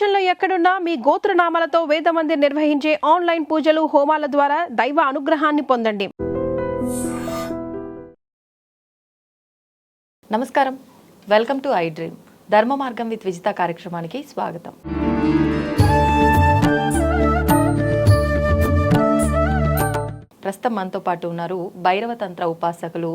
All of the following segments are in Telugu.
ప్రపంచంలో ఎక్కడున్నా మీ గోత్రనామాలతో వేదమందిర్ నిర్వహించే ఆన్లైన్ పూజలు హోమాల ద్వారా దైవ అనుగ్రహాన్ని పొందండి. నమస్కారం, వెల్కమ్ టు ఐ డ్రీమ్. ధర్మ మార్గం విత్ విజిత కార్యక్రమానికి స్వాగతం. ప్రస్తుతం మనతో పాటు ఉన్నారు భైరవతంత్ర ఉపాసకులు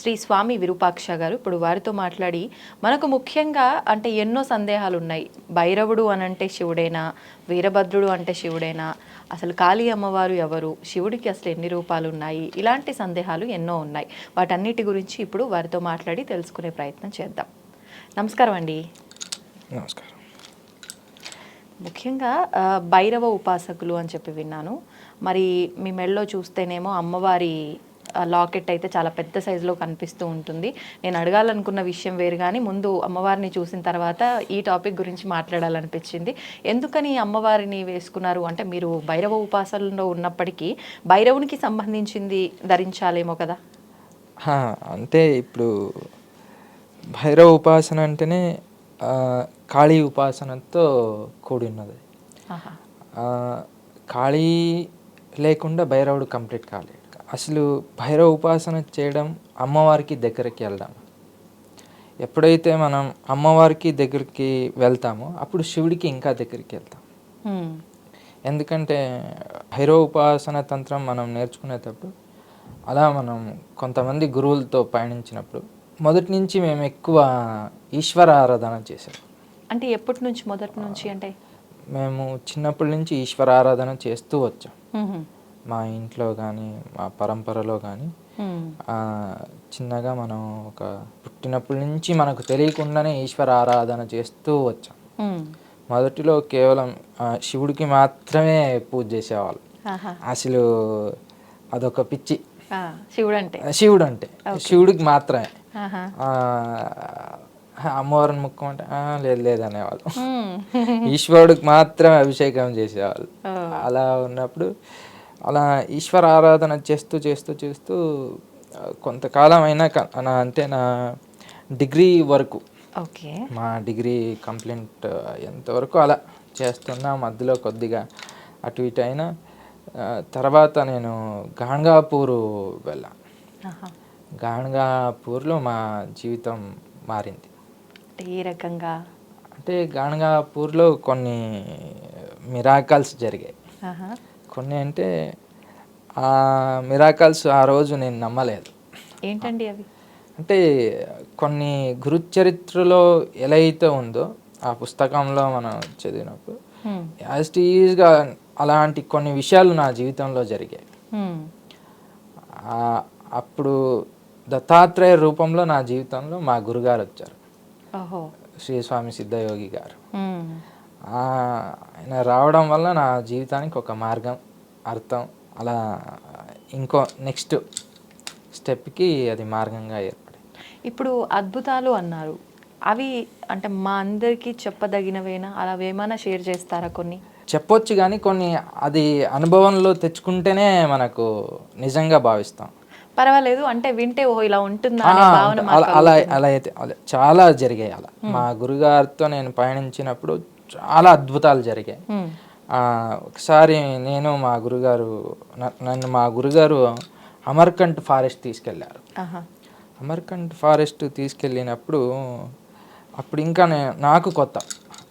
శ్రీ స్వామి విరూపాక్ష గారు. ఇప్పుడు వారితో మాట్లాడి మనకు ముఖ్యంగా అంటే ఎన్నో సందేహాలు ఉన్నాయి. భైరవుడు అనంటే శివుడేనా, వీరభద్రుడు అంటే శివుడేనా, అసలు కాళీ అమ్మవారు ఎవరు, శివుడికి అసలు ఎన్ని రూపాలు ఉన్నాయి, ఇలాంటి సందేహాలు ఎన్నో ఉన్నాయి. వాటన్నిటి గురించి ఇప్పుడు వారితో మాట్లాడి తెలుసుకునే ప్రయత్నం చేద్దాం. నమస్కారం అండి. నమస్కారం. ముఖ్యంగా భైరవ ఉపాసకులు అని చెప్పి విన్నాను. మరి మీ మెడలో చూస్తేనేమో అమ్మవారి లాకెట్ అయితే చాలా పెద్ద సైజులో కనిపిస్తూ ఉంటుంది. నేను అడగాలనుకున్న విషయం వేరు, కానీ ముందు అమ్మవారిని చూసిన తర్వాత ఈ టాపిక్ గురించి మాట్లాడాలనిపించింది. ఎందుకని అమ్మవారిని వేసుకున్నారు అంటే, మీరు భైరవ ఉపాసనలో ఉన్నప్పటికీ భైరవునికి సంబంధించింది ధరించాలేమో కదా? అంటే ఇప్పుడు భైరవ ఉపాసన అంటేనే కాళీ ఉపాసనతో కూడి ఉన్నది. కాళీ లేకుండా భైరవుడు కంప్లీట్ కాలేడు. అసలు భైరవ ఉపాసన చేయడం అమ్మవారికి దగ్గరికి వెళ్దాం. ఎప్పుడైతే మనం అమ్మవారికి దగ్గరికి వెళ్తామో అప్పుడు శివుడికి ఇంకా దగ్గరికి వెళ్తాం. ఎందుకంటే భైరవ ఉపాసన తంత్రం మనం నేర్చుకునేటప్పుడు, అలా మనం కొంతమంది గురువులతో పయనించినప్పుడు మొదటి నుంచి మేము ఎక్కువ ఈశ్వర ఆరాధన చేసాం. అంటే ఎప్పటి నుంచి? మొదటి నుంచి అంటే మేము చిన్నప్పటి నుంచి ఈశ్వర ఆరాధన చేస్తూ వచ్చాం. మా ఇంట్లో కానీ మా పరంపరలో కానీ చిన్నగా మనం ఒక పుట్టినప్పటి నుంచి మనకు తెలియకుండానే ఈశ్వర ఆరాధన చేస్తూ వచ్చాం. మొదటిలో కేవలం శివుడికి మాత్రమే పూజ చేసేవాళ్ళు. అసలు అదొక పిచ్చి. శివుడు అంటే శివుడికి మాత్రమే. అమ్మవారిని ముక్కమంటే లేదు లేదు అనేవాళ్ళు. ఈశ్వరుడికి మాత్రమే అభిషేకం చేసేవాళ్ళు. అలా ఉన్నప్పుడు అలా ఈశ్వర ఆరాధన చేస్తూ చేస్తూ చేస్తూ కొంతకాలం అయినాక అంటే నా డిగ్రీ వరకు, మా డిగ్రీ కంప్లీట్ ఎంతవరకు అలా చేస్తున్నా, మధ్యలో కొద్దిగా అటు ఇటు అయినా తర్వాత నేను గాణగాపూర్ వెళ్ళాను. గాణగాపూర్లో మా జీవితం మారింది. ఏ రకంగా అంటే గాణగాపూర్లో కొన్ని మిరాకల్స్ జరిగాయి. కొన్ని అంటే ఆ మిరాకల్స్ ఆ రోజు నేను నమ్మలేదు. ఏంటండి అవి? అంటే కొన్ని గురుచరిత్రలో ఎలా అయితే ఉందో ఆ పుస్తకంలో మనం చదివినప్పుడు యాజ్ ఇట్ ఈజ్గా అలాంటి కొన్ని విషయాలు నా జీవితంలో జరిగాయి. అప్పుడు దత్తాత్రేయ రూపంలో నా జీవితంలో మా గురుగారు వచ్చారు, శ్రీ స్వామి సిద్ధయోగి గారు. ఆయన రావడం వల్ల నా జీవితానికి ఒక మార్గం, అర్థం, అలా ఇంకో నెక్స్ట్ స్టెప్కి అది మార్గంగా ఏర్పడింది. ఇప్పుడు అద్భుతాలు అన్నారు, అవి అంటే మా అందరికీ చెప్పదగినవేనా? అలా ఏమైనా షేర్ చేస్తారా? కొన్ని చెప్పొచ్చు, కానీ కొన్ని అది అనుభవంలో తెచ్చుకుంటేనే మనకు నిజంగా భావిస్తాం. పర్వాలేదు అంటే వింటే ఓహో ఇలా ఉంటుందా అలా అలా అయితే చాలా జరిగాయి. అలా మా గురుగారితో నేను పయనించినప్పుడు చాలా అద్భుతాలు జరిగాయి. ఒకసారి నన్ను మా గురుగారు అమర్కంట్ ఫారెస్ట్ తీసుకెళ్ళారు. అమర్కంట్ ఫారెస్ట్ తీసుకెళ్ళినప్పుడు అప్పుడు ఇంకా నాకు కొత్త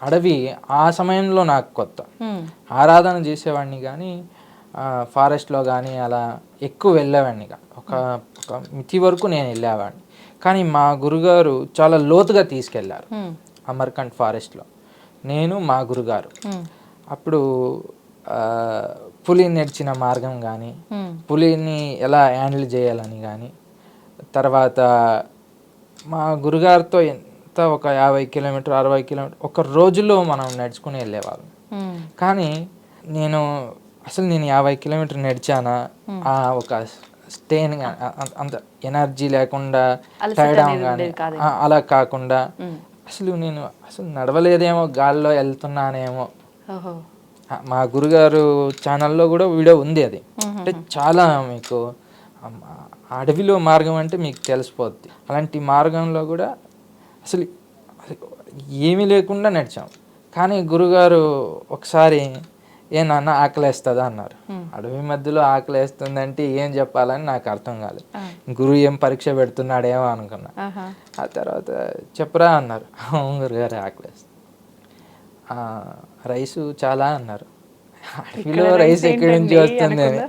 అడవి, ఆ సమయంలో నాకు కొత్త. ఆరాధన చేసేవాడిని కానీ ఫారెస్ట్లో కానీ అలా ఎక్కువ వెళ్ళేవాడిని కాదు. ఒక మితి వరకు నేను వెళ్ళేవాడిని. కానీ మా గురుగారు చాలా లోతుగా తీసుకెళ్లారు అమర్కంట్ ఫారెస్ట్లో, నేను మా గురుగారు. అప్పుడు పులి నడిచిన మార్గం కానీ, పులిని ఎలా హ్యాండిల్ చేయాలని కానీ, తర్వాత మా గురుగారితో ఎంత ఒక 50 కిలోమీటర్ 60 కిలోమీటర్ ఒక రోజులో మనం నడుచుకుని వెళ్ళేవాళ్ళం. కానీ నేను 50 కిలోమీటర్ నడిచానా, ఒక స్టేన్ అంత ఎనర్జీ లేకుండా టైర్డ్ కానీ అలా కాకుండా నేను నడవలేదేమో, గాల్లో వెళ్తున్నానేమో. మా గురుగారు ఛానల్లో కూడా వీడియో ఉంది. అది అంటే చాలా మీకు అడవిలో మార్గం అంటే మీకు తెలిసిపోద్ది. అలాంటి మార్గంలో కూడా అసలు ఏమీ లేకుండా నడిచాం. కానీ గురుగారు ఒకసారి ఏ నాన్న ఆకలేస్తుందా అన్నారు. అడవి మధ్యలో ఆకలేస్తుందంటే ఏం చెప్పాలని నాకు అర్థం కాలేదు. గురువు ఏం పరీక్ష పెడుతున్నాడేమో అనుకున్నా. ఆ తర్వాత చెప్పరా అన్నారు. అవును గురుగారు ఆకలేస్తుంది. రైసు చాలా అన్నారు. అడవిలో రైస్ ఎక్కడి నుంచి వస్తుంది అని.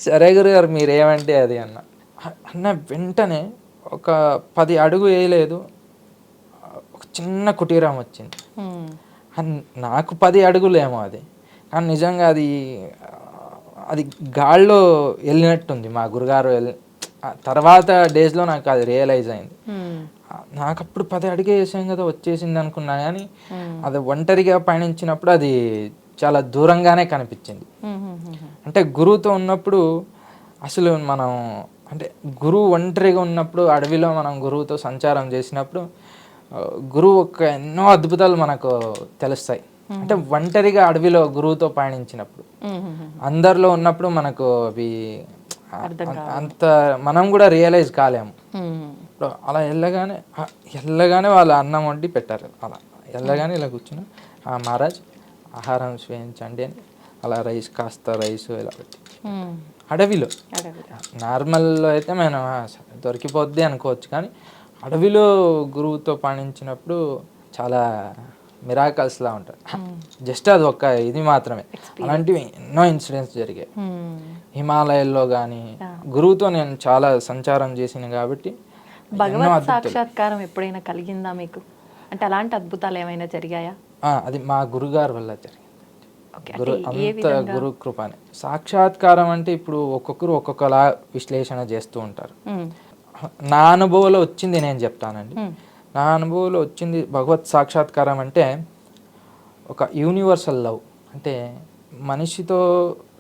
సరే గురుగారు మీరేమంటే అది అన్న వెంటనే ఒక 10 అడుగు వేయలేదు, ఒక చిన్న కుటీరం వచ్చింది. నాకు 10 అడుగులేమో అది, కానీ నిజంగా అది గాల్లో వెళ్ళినట్టుంది. మా గురుగారు తర్వాత డేస్లో నాకు అది రియలైజ్ అయింది. నాకు అప్పుడు 10 అడుగే వేసాం కదా వచ్చేసింది అనుకున్నా, కానీ అది ఒంటరిగా పయనించినప్పుడు అది చాలా దూరంగానే కనిపించింది. అంటే గురువుతో ఉన్నప్పుడు అసలు మనం అంటే గురువు ఒంటరిగా ఉన్నప్పుడు అడవిలో మనం గురువుతో సంచారం చేసినప్పుడు గురువు ఎన్నో అద్భుతాలు మనకు తెలుస్తాయి. అంటే ఒంటరిగా అడవిలో గురువుతో పయనించినప్పుడు, అందరిలో ఉన్నప్పుడు మనకు అవి అంత మనం కూడా రియలైజ్ కాలేము. అలా వెళ్ళగానే వాళ్ళు అన్నం వండి పెట్టారు. అలా వెళ్ళగానే ఇలా కూర్చుని మహారాజ్ ఆహారం స్వేయించండి అని అలా కాస్త రైస్ ఇలా పెట్టి అడవిలో. నార్మల్లో అయితే మనం దొరికిపోద్ది అనుకోవచ్చు, కానీ అడవిలో గురువుతో పయనించినప్పుడు చాలా మిరాకల్స్లా ఉంటాయి. జస్ట్ అది ఒక ఇది మాత్రమే, అలాంటివి ఎన్నో ఇన్సిడెంట్స్ జరిగాయి. హిమాలయాల్లో కానీ గురువుతో నేను చాలా సంచారం చేసిన కాబట్టి. భగవత్ సాక్షాత్కారం ఎప్పుడైనా కలిగిందా మీకు? అంటే అలాంటి అద్భుతాలు ఏమైనా జరిగాయా? అది మా గురుగారి వల్ల జరిగింది. అంత గురు కృపనే. సాక్షాత్కారం అంటే ఇప్పుడు ఒక్కొక్కరు ఒక్కొక్కలా విశ్లేషణ చేస్తూ ఉంటారు. నా అనుభవంలో వచ్చింది నేను చెప్తానండి. నా అనుభవంలో వచ్చింది భగవత్ సాక్షాత్కారం అంటే ఒక యూనివర్సల్ లవ్. అంటే మనిషితో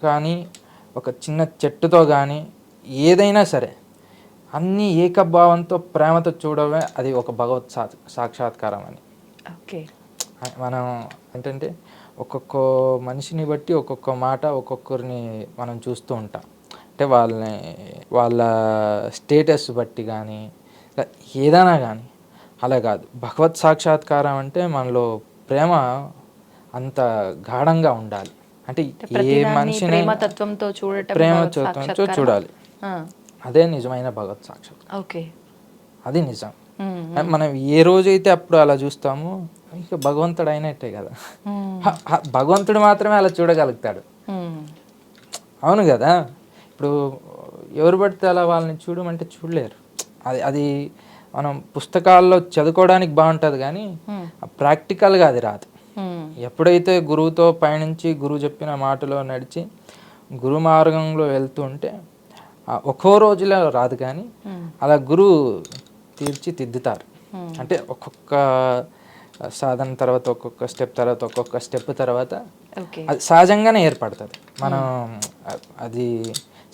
కానీ ఒక చిన్న చెట్టుతో కానీ ఏదైనా సరే అన్నీ ఏకభావంతో ప్రేమతో చూడమే అది ఒక భగవత్ సాక్షాత్కారం అని. ఓకే, మనం ఏంటంటే ఒక్కొక్క మనిషిని బట్టి ఒక్కొక్క మాట ఒక్కొక్కరిని మనం చూస్తూ ఉంటాం. అంటే వాళ్ళ స్టేటస్ బట్టి కానీ ఏదైనా కానీ. అలా కాదు, భగవత్ సాక్షాత్కారం అంటే మనలో ప్రేమ అంత గాఢంగా ఉండాలి. అంటే ఏ మనిషిని ప్రేమతత్వంతో చూడాలి. అదే నిజమైన భగవత్ సాక్షాత్కారం. ఓకే, అది నిజం. మనం ఏ రోజైతే అప్పుడు అలా చూస్తామో ఇక భగవంతుడు అయినట్టే కదా. భగవంతుడు మాత్రమే అలా చూడగలుగుతాడు. అవును కదా. ఇప్పుడు ఎవరు పడితే అలా వాళ్ళని చూడమంటే చూడలేరు. అది మనం పుస్తకాల్లో చదువుకోవడానికి బాగుంటుంది, కానీ ప్రాక్టికల్గా అది రాదు. ఎప్పుడైతే గురువుతో పయనించి గురువు చెప్పిన మాటలో నడిచి గురు మార్గంలో వెళ్తూ ఉంటే ఒక్కో రోజులో రాదు, కానీ అలా గురువు తీర్చిదిద్దుతారు. అంటే ఒక్కొక్క సాధన తర్వాత ఒక్కొక్క స్టెప్ తర్వాత ఒక్కొక్క స్టెప్ తర్వాత అది సహజంగానే ఏర్పడుతుంది. మనం అది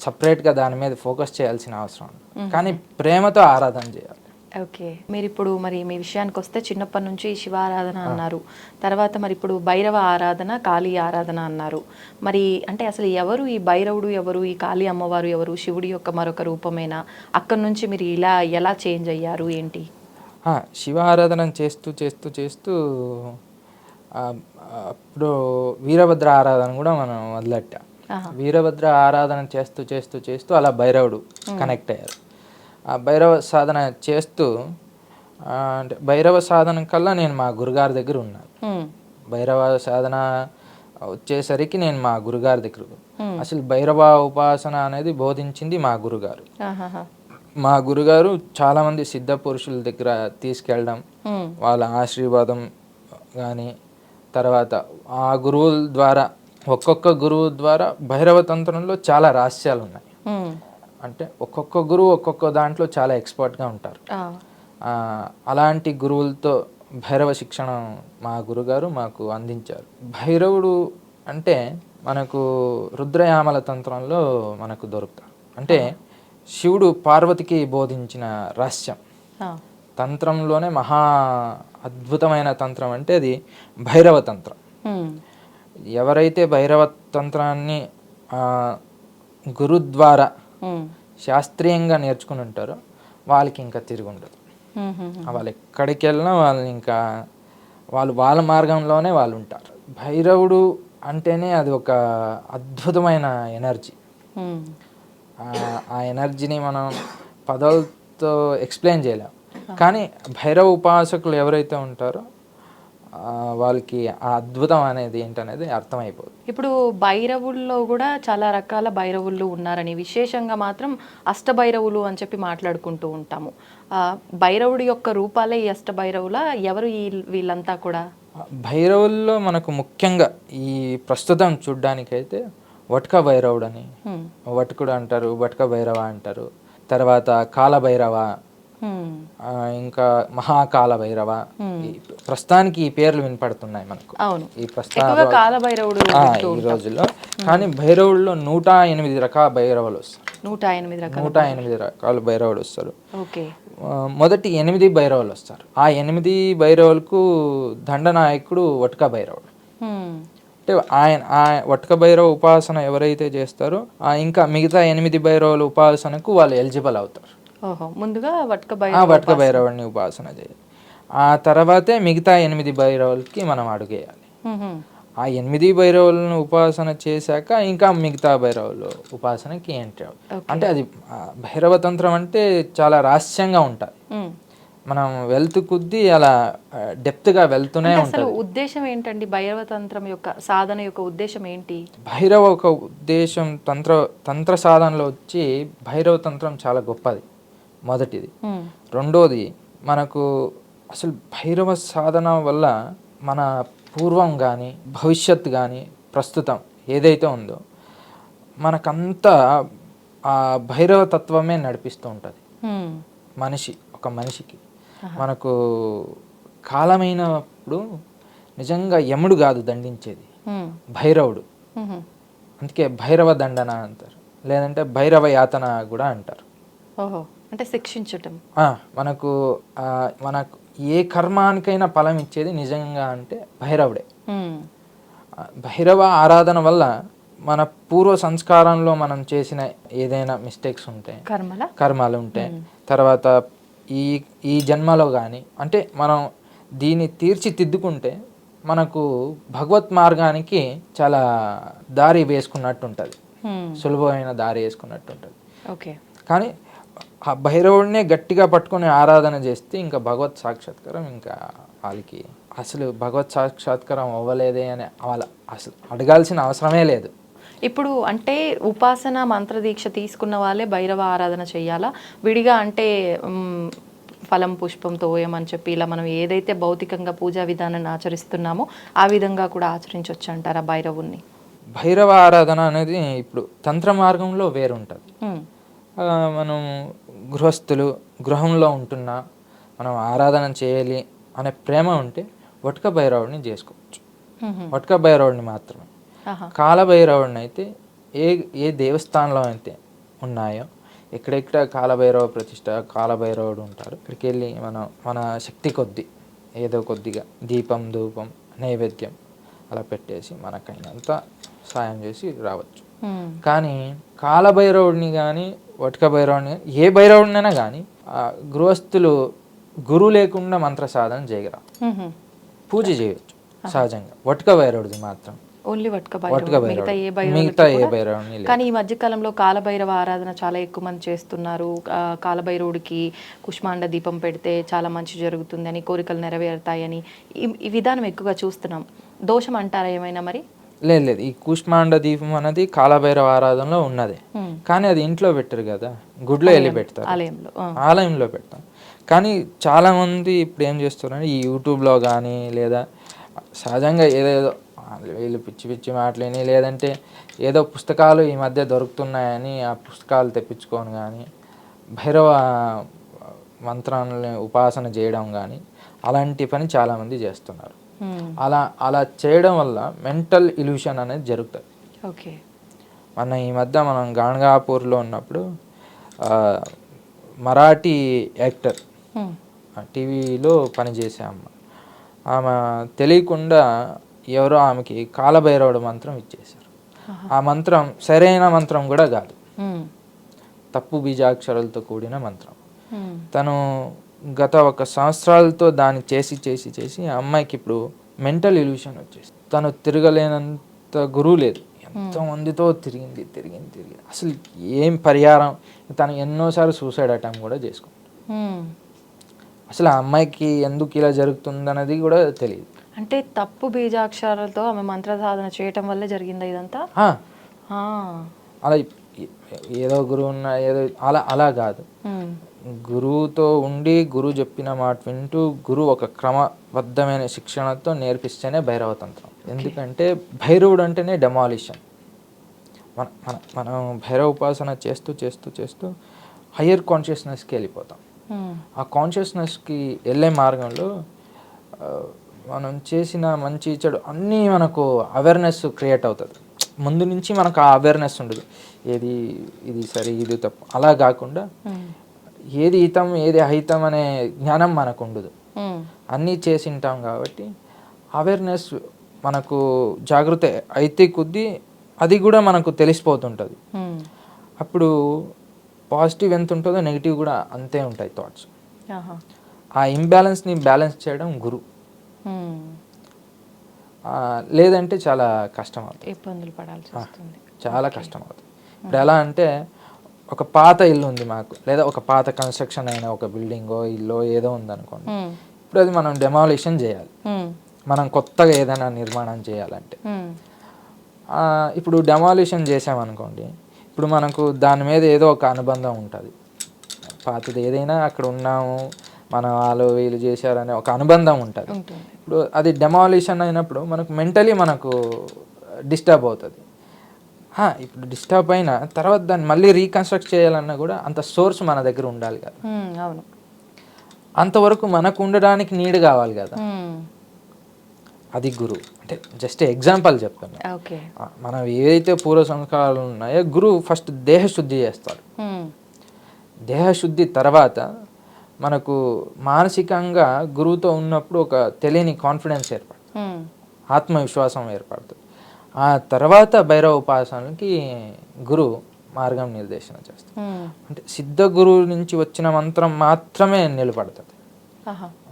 సపరేట్గా దాని మీద ఫోకస్ చేయాల్సిన అవసరం, కానీ ప్రేమతో ఆరాధన చేయాలి. ఓకే, మీరు ఇప్పుడు మరి మీ విషయానికి వస్తే చిన్నప్పటి నుంచి శివారాధన అన్నారు, తర్వాత మరి ఇప్పుడు భైరవ ఆరాధన, కాళీ ఆరాధన అన్నారు. మరి అంటే అసలు ఎవరు ఈ భైరవుడు, ఎవరు ఈ కాళీ అమ్మవారు, ఎవరు శివుడి యొక్క మరొక రూపమేనా? అక్కడి నుంచి మీరు ఎలా చేంజ్ అయ్యారు ఏంటి? శివ ఆరాధన చేస్తూ చేస్తూ చేస్తూ అప్పుడు వీరభద్ర ఆరాధన కూడా మనం మొదలెట్టాం. వీరభద్ర ఆరాధన చేస్తూ చేస్తూ చేస్తూ అలా భైరవుడు కనెక్ట్ అయ్యారు. ఆ భైరవ సాధన చేస్తూ అంటే భైరవ సాధన కల్లా నేను మా గురుగారి దగ్గర ఉన్నాను. భైరవ సాధన వచ్చేసరికి నేను మా గురుగారి దగ్గర, అసలు భైరవ ఉపాసన అనేది బోధించింది మా గురుగారు. మా గురుగారు చాలామంది సిద్ధ పురుషుల దగ్గర తీసుకెళ్ళడం, వాళ్ళ ఆశీర్వాదం కానీ, తర్వాత ఆ గురువుల ద్వారా ఒక్కొక్క గురువు ద్వారా భైరవ తంత్రంలో చాలా రహస్యాలు ఉన్నాయి. అంటే ఒక్కొక్క గురువు ఒక్కొక్క దాంట్లో చాలా ఎక్స్పర్ట్గా ఉంటారు. అలాంటి గురువులతో భైరవ శిక్షణ మా గురుగారు మాకు అందించారు. భైరవుడు అంటే మనకు రుద్రయామల తంత్రంలో మనకు దొరుకుతాడు. అంటే శివుడు పార్వతికి బోధించిన రహస్యం తంత్రంలోనే మహా అద్భుతమైన తంత్రం అంటే అది భైరవ తంత్రం. ఎవరైతే భైరవ తంత్రాన్ని గురు ద్వారా శాస్త్రీయంగా నేర్చుకుని ఉంటారో వాళ్ళకి ఇంకా తిరిగి ఉండదు. వాళ్ళు ఎక్కడికి వెళ్ళినా వాళ్ళని ఇంకా వాళ్ళ మార్గంలోనే వాళ్ళు ఉంటారు. భైరవుడు అంటేనే అది ఒక అద్భుతమైన ఎనర్జీ. ఆ ఎనర్జీని మనం పదాలతో ఎక్స్ప్లెయిన్ చేయలేం. కానీ భైరవ ఉపాసకులు ఎవరైతే ఉంటారో వాళ్ళకి ఆ అద్భుతం అనేది ఏంటనేది అర్థమైపోతుంది. ఇప్పుడు భైరవుల్లో కూడా చాలా రకాల భైరవులు ఉన్నారని, విశేషంగా మాత్రం అష్టభైరవులు అని చెప్పి మాట్లాడుకుంటూ ఉంటాము. భైరవుడి యొక్క రూపాలే ఈ అష్టభైరవుల, ఎవరు వీళ్ళంతా కూడా? భైరవుల్లో మనకు ముఖ్యంగా ఈ ప్రస్తుతం చూడ్డానికైతే వట్క భైరవుడు అని, వటుకుడు అంటారు, వట్క భైరవ అంటారు. తర్వాత కాలభైరవ, ఇంకా మహాకాల భైరవ. ప్రస్తుతానికి ఈ పేర్లు వినపడుతున్నాయి మనకు ఈ ఈ రోజుల్లో. కానీ భైరవుల్లో 108 రకాల భైరవులు వస్తారు. 108 రకాల భైరవులు వస్తారు. మొదటి 8 భైరవులు వస్తారు. ఆ 8 భైరవులకు దండనాయకుడు వట్క భైరవుడు. అంటే ఆ వట్క భైరవ ఉపాసన ఎవరైతే చేస్తారో ఇంకా మిగతా 8 భైరవుల ఉపాసనకు వాళ్ళు ఎలిజిబుల్ అవుతారు. ముందుగా వట్క భైరవుడిని ఉపాసన చేయాలి. ఆ తర్వాతే మిగతా 8 భైరవులకి మనం అడుగేయాలి. ఆ 8 భైరవులను ఉపాసన చేశాక ఇంకా మిగతా భైరవులు ఉపాసనకి ఎంట్రీ అవుతుంది. అంటే అది భైరవ తంత్రం అంటే చాలా రహస్యంగా ఉంటుంది. మనం వెళ్తూ కొద్దీ అలా డెప్త్గా వెళ్తూనే ఉంటుంది. ఉద్దేశం ఏంటండి భైరవ తంత్రం యొక్క సాధన యొక్క ఉద్దేశం ఏంటి? భైరవ ఒక ఉద్దేశం తంత్ర సాధనలో వచ్చి భైరవ తంత్రం చాలా గొప్పది, మొదటిది. రెండోది, మనకు అసలు భైరవ సాధన వల్ల మన పూర్వం కానీ భవిష్యత్తు కానీ ప్రస్తుతం ఏదైతే ఉందో మనకంతా ఆ భైరవ తత్వమే నడిపిస్తూ ఉంటుంది. ఒక మనిషికి మనకు కాలమైనప్పుడు నిజంగా యముడు కాదు దండించేది, భైరవుడు. అందుకే భైరవ దండన అంటారు, లేదంటే భైరవ యాతన కూడా అంటారు. అంటే శిక్షించటం. మనకు ఏ కర్మానికైనా ఫలం ఇచ్చేది నిజంగా అంటే భైరవుడే. భైరవ ఆరాధన వల్ల మన పూర్వ సంస్కారంలో మనం చేసిన ఏదైనా మిస్టేక్స్ ఉంటే, కర్మలు ఉంటే, తర్వాత ఈ జన్మలో కానీ అంటే మనం దీన్ని తీర్చిదిద్దుకుంటే మనకు భగవత్ మార్గానికి చాలా దారి వేసుకున్నట్టు ఉంటుంది, సులభమైన దారి వేసుకున్నట్టు ఉంటుంది. కానీ ఆ భైరవుడినే గట్టిగా పట్టుకొని ఆరాధన చేస్తే ఇంకా భగవత్ సాక్షాత్కారం ఇంకా వాళ్ళకి అసలు భగవత్ సాక్షాత్కారం అవ్వలేదే అని అసలు అడగాల్సిన అవసరమే లేదు. ఇప్పుడు అంటే ఉపాసన మంత్రదీక్ష తీసుకున్న వాళ్ళే భైరవ ఆరాధన చేయాలా? విడిగా అంటే ఫలం పుష్పం తోయమని చెప్పి ఇలా మనం ఏదైతే భౌతికంగా పూజా విధానాన్ని ఆచరిస్తున్నామో ఆ విధంగా కూడా ఆచరించవచ్చు అంటారా భైరవుణ్ణి? భైరవ ఆరాధన అనేది ఇప్పుడు తంత్ర మార్గంలో వేరుంటుంది. మనం గృహస్థులు గృహంలో ఉంటున్నా మనం ఆరాధన చేయాలి అనే ప్రేమ ఉంటే వట్క భైరవుడిని చేసుకోవచ్చు, వట్క భైరవుడిని మాత్రమే. కాలభైరవుడిని అయితే ఏ దేవస్థానంలో అయితే ఉన్నాయో ఎక్కడెక్కడ కాలభైరవ ప్రతిష్ట కాలభైరవుడు ఉంటారు, ఇక్కడికి వెళ్ళి మన శక్తి కొద్దీ ఏదో కొద్దిగా దీపం ధూపం నైవేద్యం అలా పెట్టేసి మనకైనంత సాయం చేసి రావచ్చు. కానీ కాలభైరవుడిని కానీ వట్క భైరవుడిని ఏ భైరవుడినైనా కానీ గృహస్థులు గురువు లేకుండా మంత్ర సాధన చేయగలరు, పూజ చేయవచ్చు సహజంగా. వట్క భైరవుడిది మాత్రం ఓన్లీ మిగతా ఏ భైరవుని. కానీ ఈ మధ్య కాలంలో కాలభైరవ ఆరాధన చాలా ఎక్కువ మంది చేస్తున్నారు. కాలభైరవుడికి కుష్మాండ దీపం పెడితే చాలా మంచి జరుగుతుందని, కోరికలు నెరవేరుతాయని ఈ విధానం ఎక్కువగా చూస్తున్నాం. దోషం అంటారా ఏమైనా? మరి లేదు, ఈ కుష్మాండ దీపం అనేది కాలభైరవ ఆరాధనలో ఉన్నది. కానీ అది ఇంట్లో పెట్టరు కదా, గుడిలో వెళ్ళి పెడతారు, ఆలయంలో పెడతారు. కానీ చాలా మంది ఇప్పుడు ఏం చేస్తారంటే ఈ యూట్యూబ్లో కానీ లేదా సహజంగా ఏదేదో వీళ్ళు పిచ్చి పిచ్చి మాటలేని లేదంటే ఏదో పుస్తకాలు ఈ మధ్య దొరుకుతున్నాయని ఆ పుస్తకాలు తెప్పించుకొని కానీ భైరవ మంత్రాలని ఉపాసన చేయడం కానీ అలాంటి పని చాలామంది చేస్తున్నారు. అలా చేయడం వల్ల మెంటల్ ఇల్యూషన్ అనేది జరుగుతుంది. ఈ మధ్య మనం గాణగాపూర్లో ఉన్నప్పుడు మరాఠీ యాక్టర్ టీవీలో పనిచేసే ఆమె తెలియకుండా ఎవరో ఆమెకి కాలభైరవుడు మంత్రం ఇచ్చేశారు. ఆ మంత్రం సరైన మంత్రం కూడా కాదు, తప్పు బీజాక్షరాలతో కూడిన మంత్రం. తను గత 1 సంవత్సరాలతో దాన్ని చేసి ఆ అమ్మాయికి ఇప్పుడు మెంటల్ ఇల్యూషన్ వచ్చేసి తను తిరగలేనంత గురువు లేదు. ఎంతో మందితో తిరిగింది అసలు ఏం పరిహారం. తను ఎన్నోసార్లు సూసైడ్ అటెంప్ట్ కూడా చేసుకుంది. అసలు ఆ అమ్మాయికి ఎందుకు ఇలా జరుగుతుందన్నది కూడా తెలియదు. అంటే తప్పు బీజాక్షరాలతో ఆమె మంత్ర సాధన చేయటం వల్లే జరిగిందా ఇదంతా? అలా ఏదో గురువు ఉన్న ఏదో అలా కాదు. గురువుతో ఉండి గురువు చెప్పిన మాట వింటూ గురువు ఒక క్రమబద్ధమైన శిక్షణతో నేర్పిస్తేనే భైరవ తంత్రం. ఎందుకంటే భైరవుడు అంటేనే డెమాలిషన్. మనం భైరవ ఉపాసన చేస్తూ హయ్యర్ కాన్షియస్నెస్కి వెళ్ళిపోతాం. ఆ కాన్షియస్నెస్కి వెళ్ళే మార్గంలో మనం చేసిన మంచి చెడు అన్నీ మనకు అవేర్నెస్ క్రియేట్ అవుతుంది. ముందు నుంచి మనకు ఆ అవేర్నెస్ ఉండదు. ఇది సరి ఇది తప్పు అలా కాకుండా ఏది హితం ఏది అహితం అనే జ్ఞానం మనకు ఉండదు. అన్నీ చేసి ఉంటాం కాబట్టి అవేర్నెస్ మనకు జాగృతి అయితే కొద్దీ అది కూడా మనకు తెలిసిపోతుంటుంది. అప్పుడు పాజిటివ్ ఎంత ఉంటుందో నెగిటివ్ కూడా అంతే ఉంటాయి థాట్స్. ఆ ఇంబ్యాలెన్స్ని బ్యాలెన్స్ చేయడం గురు. లేదంటే చాలా కష్టం అవుతుంది, ఇబ్బందులు పడాల్సి వస్తుంది, చాలా కష్టం అవుతుంది. ఇప్పుడు ఎలా అంటే ఒక పాత ఇల్లు ఉంది మాకు, లేదా ఒక పాత కన్స్ట్రక్షన్ అయిన ఒక బిల్డింగో ఇల్లు ఏదో ఉందనుకోండి. ఇప్పుడు అది మనం డెమాలిషన్ చేయాలి. మనం కొత్తగా ఏదైనా నిర్మాణం చేయాలంటే ఇప్పుడు డెమాలిషన్ చేసామనుకోండి, ఇప్పుడు మనకు దాని మీద ఏదో ఒక అనుబంధం ఉంటుంది. పాతది ఏదైనా అక్కడ ఉన్నాము, మన వాళ్ళు వీళ్ళు చేశారనే ఒక అనుబంధం ఉంటుంది. ఇప్పుడు అది డెమాలిషన్ అయినప్పుడు మనకు మెంటలీ మనకు డిస్టర్బ్ అవుతుంది. ఇప్పుడు డిస్టర్బ్ అయిన తర్వాత దాన్ని మళ్ళీ రీకన్స్ట్రక్ట్ చేయాలన్నా కూడా అంత సోర్స్ మన దగ్గర ఉండాలి కదా. అవును, అంతవరకు మనకు ఉండడానికి నీడ్ కావాలి కదా. అది గురువు అంటే జస్ట్ ఎగ్జాంపుల్ చెప్తాను. మనం ఏదైతే పూర్వ సంస్కారాలు ఉన్నాయో గురువు ఫస్ట్ దేహశుద్ధి చేస్తాడు. దేహశుద్ధి తర్వాత మనకు మానసికంగా గురువుతో ఉన్నప్పుడు ఒక తెలియని కాన్ఫిడెన్స్ ఏర్పడుతుంది, ఆత్మవిశ్వాసం ఏర్పడుతుంది. ఆ తర్వాత భైరవ ఉపాసనకి గురువు మార్గం నిర్దేశన చేస్తాడు. అంటే సిద్ధ గురువు నుంచి వచ్చిన మంత్రం మాత్రమే నిలబడుతుంది.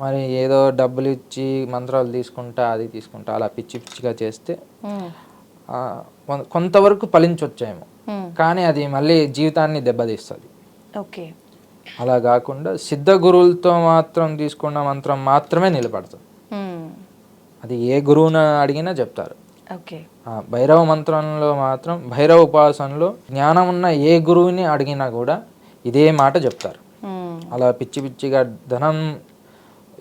మరి ఏదో డబ్బులు ఇచ్చి మంత్రాలు తీసుకుంటా అది తీసుకుంటా అలా పిచ్చిగా చేస్తే కొంతవరకు ఫలించొచ్చేమో, కానీ అది మళ్ళీ జీవితాన్ని దెబ్బతీస్తుంది. అలా కాకుండా సిద్ధ గురువులతో మాత్రం తీసుకున్న మంత్రం మాత్రమే నిలబడుతుంది. అది ఏ గురువుని అడిగినా చెప్తారు. భైరవ మంత్రంలో మాత్రం భైరవ ఉపాసనలో జ్ఞానం ఉన్న ఏ గురువుని అడిగినా కూడా ఇదే మాట చెప్తారు. అలా పిచ్చిగా ధనం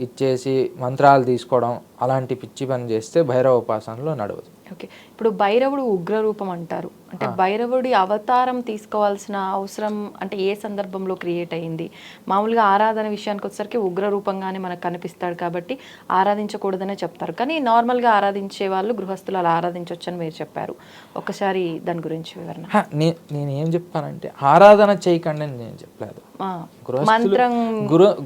ఇచ్చేసి మంత్రాలు తీసుకోవడం అలాంటి పిచ్చి పని చేస్తే భైరవ ఉపాసనలో నడవదు. ఓకే, ఇప్పుడు భైరవుడు ఉగ్ర రూపం అంటారు. అంటే భైరవుడి అవతారం తీసుకోవాల్సిన అవసరం అంటే ఏ సందర్భంలో క్రియేట్ అయ్యింది? మామూలుగా ఆరాధన విషయానికి వచ్చేసరికి ఉగ్ర రూపంగానే మనకు కనిపిస్తాడు కాబట్టి ఆరాధించకూడదనే చెప్తారు. కానీ నార్మల్గా ఆరాధించే వాళ్ళు గృహస్థులు అలా ఆరాధించవచ్చు అని మీరు చెప్పారు. ఒకసారి దాని గురించి వివరణ. నేను ఏం చెప్పానంటే ఆరాధన చేయకండి అని నేను చెప్పలేదు.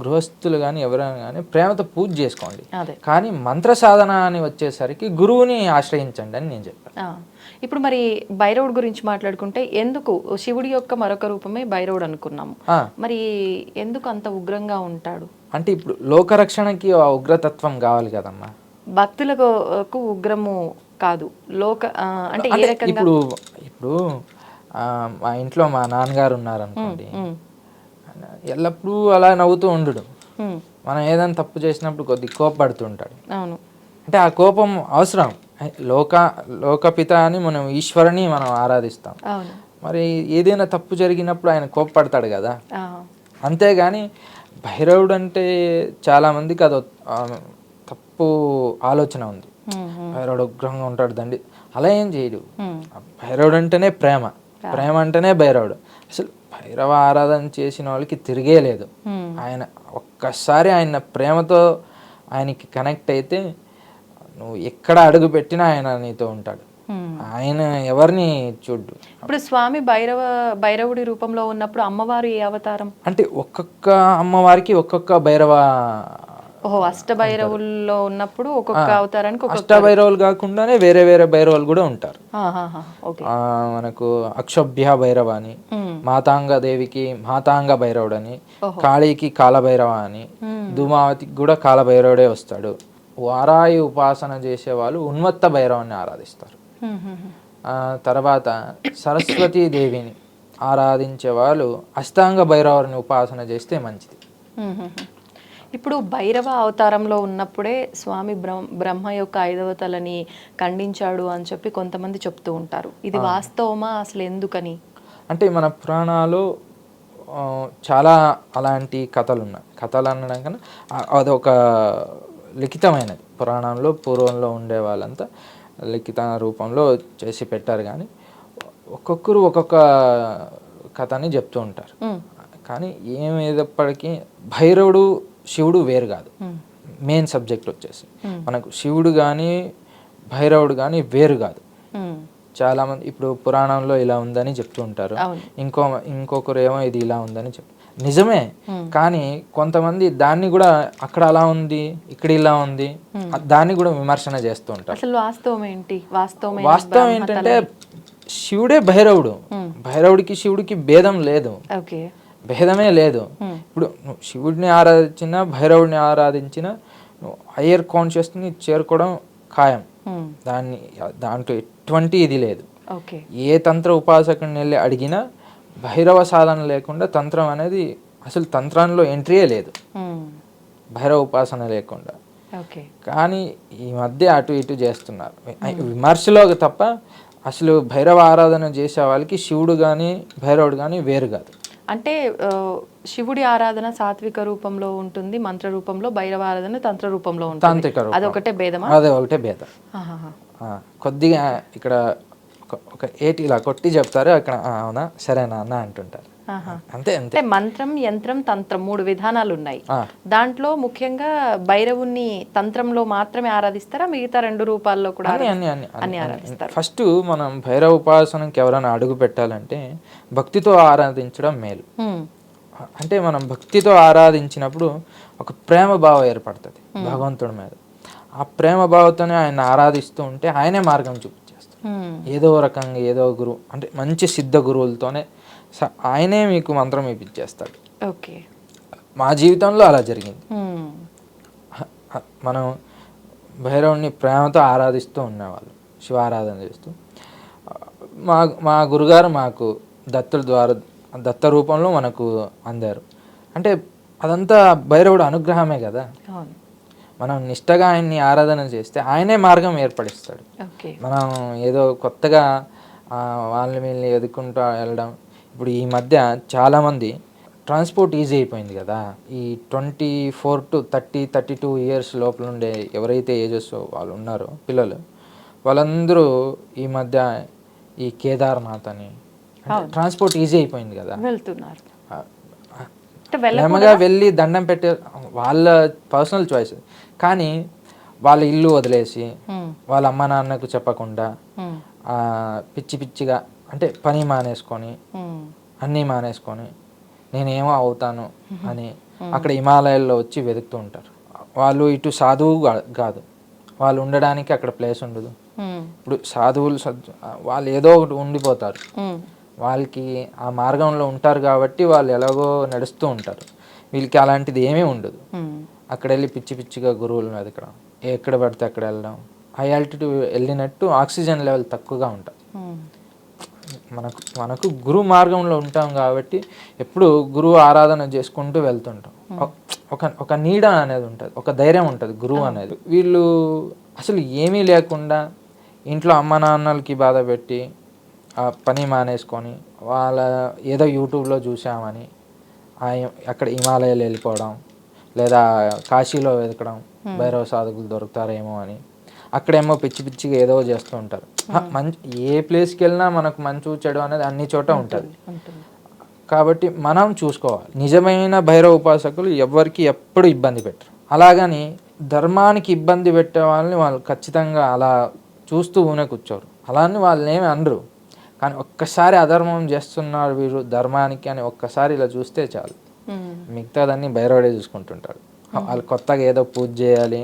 గృహస్థులు కానీ ఎవరైనా కానీ ప్రేమతో పూజ చేసుకోండి, కానీ మంత్ర సాధన అని వచ్చేసరికి గురువుని ఆశ్రయించండి అని నేను చెప్పాను. ఇప్పుడు మరి భైరవుడు గురించి మాట్లాడుకుంటే ఎందుకు శివుడి యొక్క మరొక రూపమే భైరవుడు అనుకున్నాము, మరి ఎందుకు అంత ఉగ్రంగా ఉంటాడు? అంటే ఇప్పుడు లోకరక్షణకి ఆ ఉగ్రతత్వం కావాలి కదమ్మా. భక్తులకు ఉగ్రము కాదు అంటే ఏ రకంగా? ఇప్పుడు మా ఇంట్లో మా నాన్నగారు ఉన్నారనుకోండి, ఎల్లప్పుడూ అలా నవ్వుతూ ఉండడు. మనం ఏదైనా తప్పు చేసినప్పుడు కొద్దిగా కోపపడుతూ ఉంటాడు. అంటే ఆ కోపం అవసరం. లోకపిత అని మనం ఈశ్వరుని మనం ఆరాధిస్తాం. మరి ఏదైనా తప్పు జరిగినప్పుడు ఆయన కోపపడతాడు కదా. అంతేగాని భైరవుడు అంటే చాలా మందికి అదో తప్పు ఆలోచన ఉంది. భైరవుడు ఉగ్రంగా ఉంటాడు దండి, అలా ఏం చేయడు. భైరవుడు అంటేనే ప్రేమ అంటేనే భైరవుడు. అసలు భైరవ ఆరాధన చేసిన వాళ్ళకి తిరిగే లేదు. ఆయన ఒక్కసారి ఆయన ప్రేమతో ఆయనకి కనెక్ట్ అయితే నువ్వు ఎక్కడ అడుగు పెట్టినా ఆయన నీతో ఉంటాడు. ఆయన ఎవరిని చూడ్డు. ఇప్పుడు స్వామి భైరవుడి రూపంలో ఉన్నప్పుడు అమ్మవారు ఏ అవతారం? అంటే ఒక్కొక్క అమ్మవారికి ఒక్కొక్క భైరవ ఓహో, అష్టభైరవుల్లో ఉన్నప్పుడు ఒక్కొక్క అవతారానికి ఒక్కొక్క. అష్టభైరవులు కాకుండానే వేరే వేరే భైరవులు కూడా ఉంటారు. ఓకే. మనకు అక్షోభ్య భైరవ అని, మాతాంగ దేవికి మాతాంగ భైరవుడు అని, కాళీకి కాలభైరవ అని, ధూమావతికి కూడా కాలభైరవుడే వస్తాడు. వారాయి ఉపాసన చేసే వాళ్ళు ఉన్మత్త భైరవాన్ని ఆరాధిస్తారు. తర్వాత సరస్వతీ దేవిని ఆరాధించే వాళ్ళు అష్టాంగ భైరవుని ఉపాసన చేస్తే మంచిది. ఇప్పుడు భైరవ అవతారంలో ఉన్నప్పుడే స్వామి బ్రహ్మ యొక్క 5వ తలని ఖండించాడు అని చెప్పి కొంతమంది చెప్తూ ఉంటారు. ఇది వాస్తవమా? అసలు ఎందుకని? అంటే మన పురాణాలు చాలా అలాంటి కథలు ఉన్నాయి. కథలు అనడం కన్నా అదొక లిఖితమైనది. పురాణంలో పూర్వంలో ఉండే వాళ్ళంతా లిఖిత రూపంలో చేసి పెట్టారు. కానీ ఒక్కొక్కరు ఒక్కొక్క కథని చెప్తూ ఉంటారు. కానీ ఏమైనప్పటికీ భైరవుడు శివుడు వేరు కాదు. మెయిన్ సబ్జెక్ట్ వచ్చేసి మనకు శివుడు కానీ భైరవుడు కానీ వేరు కాదు. చాలా మంది ఇప్పుడు పురాణంలో ఇలా ఉందని చెప్తూ ఉంటారు, ఇంకొకరు ఏమో ఇది ఇలా ఉందని నిజమే. కానీ కొంతమంది దాన్ని కూడా అక్కడ అలా ఉంది, ఇక్కడ ఇలా ఉంది, దాన్ని కూడా విమర్శన చేస్తూ ఉంటారు. అసలు వాస్తవం ఏంటంటే శివుడే భైరవుడు. భైరవుడికి శివుడికి భేదం లేదు, భేదమే లేదు. ఇప్పుడు నువ్వు శివుడిని ఆరాధించినా భైరవుడిని ఆరాధించినా నువ్వు హయ్యర్ కాన్షియస్ని చేరుకోవడం ఖాయం. దాంట్లో ఎటువంటి ఇది లేదు. ఏ తంత్ర ఉపాసకుని వెళ్ళి అడిగినా భైరవ సాధన లేకుండా తంత్రం అనేది అసలు తంత్రంలో ఎంట్రీయే లేదు, భైరవ ఉపాసన లేకుండా. కానీ ఈ మధ్య అటు ఇటు చేస్తున్నారు విమర్శలో తప్ప. అసలు భైరవ ఆరాధన చేసే వాళ్ళకి శివుడు కానీ భైరవుడు కానీ వేరు కాదు. అంటే శివుడి ఆరాధన సాత్విక రూపంలో ఉంటుంది, మంత్ర రూపంలో, భైరవ ఆరాధన తంత్ర రూపంలో ఉంటుంది. తాంత్రిక రూపం. అదొకటే భేదమా? అదే ఒకటే భేదం. కొద్దిగా ఇక్కడ ఒక ఏటి ఇలా కొట్టి చెప్తారు, అక్కడ అవునా సరేనా అన్న అంటుంటారు. అంతే అంతే. మంత్రం, యంత్రం, తంత్రం 3 విధానాలు ఉన్నాయి. దాంట్లో ముఖ్యంగా భైరవుని తంత్రంలో మాత్రమే ఆరాధిస్తారా? మిగతా 2 రూపాల్లో కూడా అన్ని ఆరాధిస్తారు? ఫస్ట్ మనం భైరవ ఉపాసనకి ఎవరైనా అడుగు పెట్టాలంటే భక్తితో ఆరాధించడం మేలు. అంటే మనం భక్తితో ఆరాధించినప్పుడు ఒక ప్రేమ భావం ఏర్పడుతుంది భగవంతుడి మీద. ఆ ప్రేమ భావంతోనే ఆయన ఆరాధిస్తూ ఉంటే ఆయనే మార్గం చూపించేస్తాడు. ఏదో రకంగా ఏదో గురువు అంటే మంచి సిద్ధ గురువులతోనే ఆయనే మీకు మంత్రం ఇప్పించేస్తాడు. మా జీవితంలో అలా జరిగింది. మనం భైరవుని ప్రేమతో ఆరాధిస్తూ ఉండేవాళ్ళు, శివారాధన చేస్తూ. మా గురుగారు మాకు దత్తుల ద్వారా దత్త రూపంలో మనకు అందారు. అంటే అదంతా భైరవుడు అనుగ్రహమే కదా. మనం నిష్టగా ఆయన్ని ఆరాధన చేస్తే ఆయనే మార్గం ఏర్పడిస్తాడు. మనం ఏదో కొత్తగా వీళ్ళని ఎదుర్కొంటూ వెళ్ళడం. ఇప్పుడు ఈ మధ్య చాలామంది ట్రాన్స్పోర్ట్ ఈజీ అయిపోయింది కదా. ఈ 24 to 30, 32 ఇయర్స్ లోపల ఉండే ఎవరైతే ఏజెస్ వాళ్ళు ఉన్నారో పిల్లలు, వాళ్ళందరూ ఈ మధ్య ఈ కేదార్నాథ్ అని ట్రాన్స్పోర్ట్ ఈజీ అయిపోయింది కదా, వెళ్తున్నారు. ప్రేమగా వెళ్ళి దండం పెట్టే వాళ్ళ పర్సనల్ చాయిస్. కానీ వాళ్ళ ఇల్లు వదిలేసి వాళ్ళ అమ్మ నాన్నకు చెప్పకుండా పిచ్చి పిచ్చిగా అంటే పని మానేసుకొని అన్నీ మానేసుకొని నేనేమో అవుతాను అని అక్కడ హిమాలయాల్లో వచ్చి వెతుకుతూ ఉంటారు. వాళ్ళు ఇటు సాధువు కాదు, వాళ్ళు ఉండడానికి అక్కడ ప్లేస్ ఉండదు. ఇప్పుడు సాధువులు వాళ్ళు ఏదో ఒకటి ఉండిపోతారు, వాళ్ళకి ఆ మార్గంలో ఉంటారు కాబట్టి వాళ్ళు ఎలాగో నడుస్తూ ఉంటారు. వీళ్ళకి అలాంటిది ఏమీ ఉండదు. అక్కడ వెళ్ళి పిచ్చి పిచ్చిగా గురువులను వెతకడం, ఎక్కడ పడితే అక్కడ వెళ్ళడం. హై ఆల్టిట్యూడ్ వెళ్ళినట్టు ఆక్సిజన్ లెవెల్ తక్కువగా ఉంటుంది. మనకు గురు మార్గంలో ఉంటాం కాబట్టి ఎప్పుడు గురువు ఆరాధన చేసుకుంటూ వెళ్తుంటాం. ఒక నీడ అనేది ఉంటుంది, ఒక ధైర్యం ఉంటుంది గురువు అనేది. వీళ్ళు అసలు ఏమీ లేకుండా ఇంట్లో అమ్మ నాన్నలకి బాధ పెట్టి ఆ పని మానేసుకొని వాళ్ళ ఏదో యూట్యూబ్లో చూసామని అక్కడ హిమాలయాలు వెళ్ళిపోవడం, లేదా కాశీలో వెతకడం భైరవ సాధకులు దొరుకుతారేమో అని అక్కడేమో పిచ్చి పిచ్చిగా ఏదో చేస్తూ ఉంటారు. మంచి ఏ ప్లేస్కి వెళ్ళినా మనకు మంచు చెడు అనేది అన్ని చోట ఉంటుంది. కాబట్టి మనం చూసుకోవాలి. నిజమైన భైరవ ఉపాసకులు ఎవరికి ఎప్పుడు ఇబ్బంది పెట్టరు. అలాగని ధర్మానికి ఇబ్బంది పెట్టే వాళ్ళని వాళ్ళు ఖచ్చితంగా అలా చూస్తూ ఊనే కూర్చోరు. అలానే వాళ్ళని ఏమి అనరు. కానీ ఒక్కసారి అధర్మం చేస్తున్నారు వీరు ధర్మానికి అని ఒక్కసారి ఇలా చూస్తే చాలు, మిగతాదాన్ని భైరవుడే చూసుకుంటుంటాడు. వాళ్ళు కొత్తగా ఏదో పూజ చేయాలి,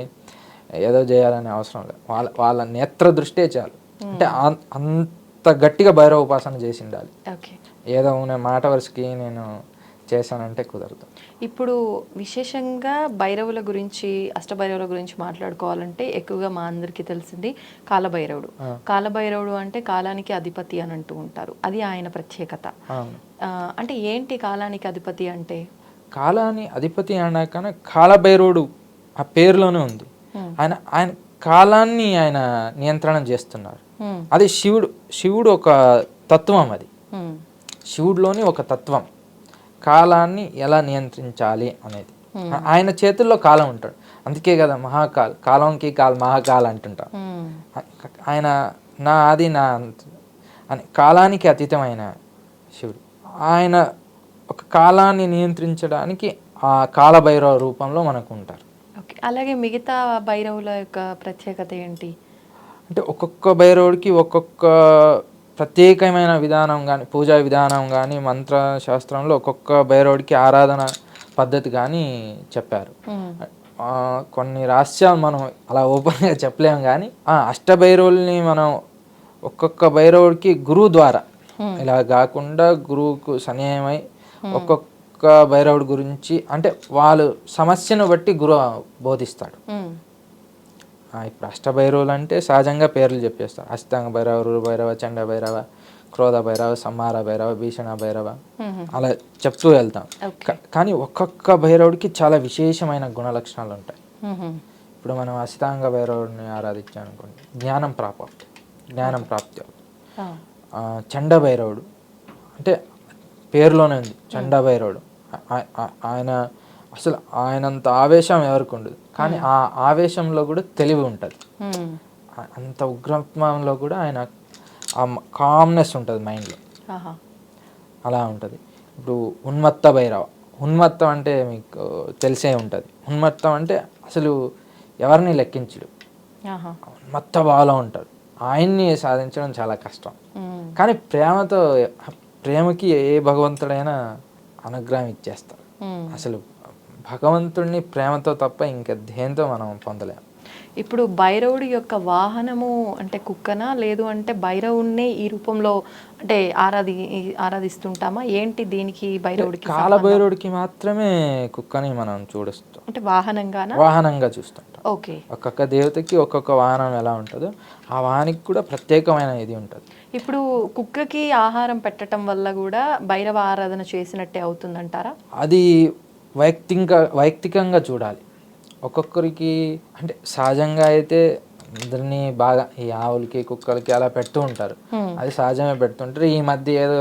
ఏదో చేయాలనే అవసరం లేదు. వాళ్ళ నేత్ర దృష్టే చాలు. అంటే అంత గట్టిగా భైరవ ఉపాసన చేసి ఉండాలి. ఓకే. ఏదో నేను మాట వరుసకి నేను చేశానంటే కుదరదు. ఇప్పుడు విశేషంగా భైరవుల గురించి, అష్టభైరవుల గురించి మాట్లాడుకోవాలంటే ఎక్కువగా మా అందరికీ తెలిసింది కాలభైరవుడు. కాలభైరవుడు అంటే కాలానికి అధిపతి అని అంటూ ఉంటారు. అది ఆయన ప్రత్యేకత. అంటే ఏంటి కాలానికి అధిపతి అంటే? కాలాన్ని అధిపతి అన్నాకనే కాలభైరవుడు ఆ పేరులోనే ఉంది. ఆయన కాలాన్ని ఆయన నియంత్రణ చేస్తున్నారు. అది శివుడు ఒక తత్వం. అది శివుడిలోని ఒక తత్వం, కాలాన్ని ఎలా నియంత్రించాలి అనేది. ఆయన చేతుల్లో కాలం ఉంటాడు. అందుకే కదా కాలంకి మహాకాల్ అంటుంటాం. ఆయన నా ఆది నా అని కాలానికి అతీతమైన శివుడు. ఆయన ఒక కాలాన్ని నియంత్రించడానికి ఆ కాలభైరవ రూపంలో మనకు ఉంటారు. ఓకే. అలాగే మిగతా భైరవుల యొక్క ప్రత్యేకత ఏంటి అంటే ఒక్కొక్క భైరవుడికి ఒక్కొక్క ప్రత్యేకమైన విధానం కానీ, పూజా విధానం కానీ, మంత్ర శాస్త్రంలో ఒక్కొక్క భైరవుడికి ఆరాధన పద్ధతి కానీ చెప్పారు. కొన్ని రహస్యాలు మనం అలా ఓపెన్గా చెప్పలేము. కానీ అష్టభైరవుల్ని మనం ఒక్కొక్క భైరవుడికి గురువు ద్వారా, ఇలా కాకుండా గురువుకు సన్యాయమై ఒక్కొక్క భైరవుడి గురించి, అంటే వాళ్ళు సమస్యను బట్టి గురువు బోధిస్తాడు. ఇప్పుడు అష్టభైరవులు అంటే సహజంగా పేర్లు చెప్పేస్తారు. అష్టాంగ భైరవ, రురు భైరవ, చండ భైరవ, క్రోధ భైరవ, సంహార భైరవ, భీషణ భైరవ, అలా చెప్తూ వెళ్తాం. కానీ ఒక్కొక్క భైరవుడికి చాలా విశేషమైన గుణ లక్షణాలు ఉంటాయి. ఇప్పుడు మనం అష్టాంగ భైరవుడిని ఆరాధించాం అనుకోండి, జ్ఞానం ప్రాప్తి అవుతుంది. చండ భైరవుడు అంటే పేరులోనే ఉంది, చండ భైరవుడు. ఆయన అసలు ఆయనంత ఆవేశం ఎవరికి ఉండదు, కానీ ఆ ఆవేశంలో కూడా తెలివి ఉంటుంది. అంత ఉగ్రత్వంలో కూడా ఆయన ఆ కామ్నెస్ ఉంటుంది మైండ్లో, అలా ఉంటుంది. ఇప్పుడు ఉన్మత్త భైరవ, ఉన్మత్తం అంటే మీకు తెలిసే ఉంటుంది. ఉన్మత్తం అంటే అసలు ఎవరిని లెక్కించడు, ఉన్మత్త భావంలో ఉంటాడు. ఆయన్ని సాధించడం చాలా కష్టం. కానీ ప్రేమకి ఏ భగవంతుడైనా అనుగ్రహం ఇచ్చేస్తారు. అసలు భగవంతుడిని ప్రేమతో తప్ప ఇంకా దేంతో మనం పొందలేము. ఇప్పుడు భైరవుడి యొక్క వాహనము అంటే కుక్కనా, లేదు అంటే భైరవుడిని ఈ రూపంలో అంటే ఆరాధిస్తుంటామా ఏంటి? దీనికి భైరవుడికి, కాలభైరవుడికి మాత్రమే కుక్కని మనం చూడొస్తాం, అంటే వాహనంగా చూస్తుంటాం. ఓకే. ఒక్కొక్క దేవతకి ఒక్కొక్క వాహనం ఎలా ఉంటుందో ఆ వాహనానికి కూడా ప్రత్యేకమైన ఇది ఉంటుంది. ఇప్పుడు కుక్కకి ఆహారం పెట్టడం వల్ల కూడా భైరవ ఆరాధన చేసినట్టే అవుతుందంటారా? అది వైయక్తికంగా చూడాలి. ఒక్కొక్కరికి అంటే సహజంగా అయితే అందరినీ బాగా ఈ ఆవులకి కుక్కలకి అలా పెడుతూ ఉంటారు, అది సహజమే పెడుతుంటారు. ఈ మధ్య ఏదో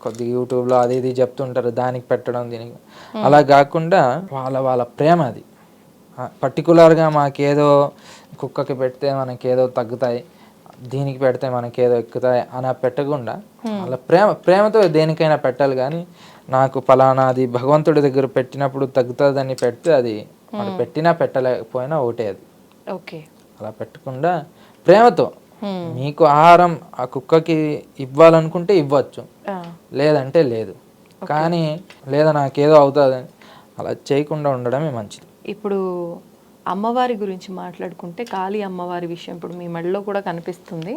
కొద్దిగా యూట్యూబ్లో అది ఇది చెప్తుంటారు దానికి పెట్టడం దీనికి, అలా కాకుండా వాళ్ళ ప్రేమ అది. పర్టికులర్గా మాకేదో కుక్కకి పెడితే మనకేదో తగ్గుతాయి, దీనికి పెడితే మనకేదో ఎక్కుతాయి అని పెట్టకుండా వాళ్ళ ప్రేమతో దేనికైనా పెట్టాలి. కానీ నాకు ఫలానాది భగవంతుడి దగ్గర పెట్టినప్పుడు తగ్గుతుందని పెడితే అది వాడు పెట్టినా పెట్టలేకపోయినా ఒకటే అది. ఓకే. అలా పెట్టకుండా ప్రేమతో మీకు ఆహారం ఆ కుక్కకి ఇవ్వాలనుకుంటే ఇవ్వచ్చు, లేదంటే లేదు. కానీ లేదా నాకేదో అవుతుంది అలా చేయకుండా ఉండడమే మంచిది. ఇప్పుడు అమ్మవారి గురించి మాట్లాడుకుంటే కాళీ అమ్మవారి విషయం ఇప్పుడు మీ మెడలో కూడా కనిపిస్తుంది.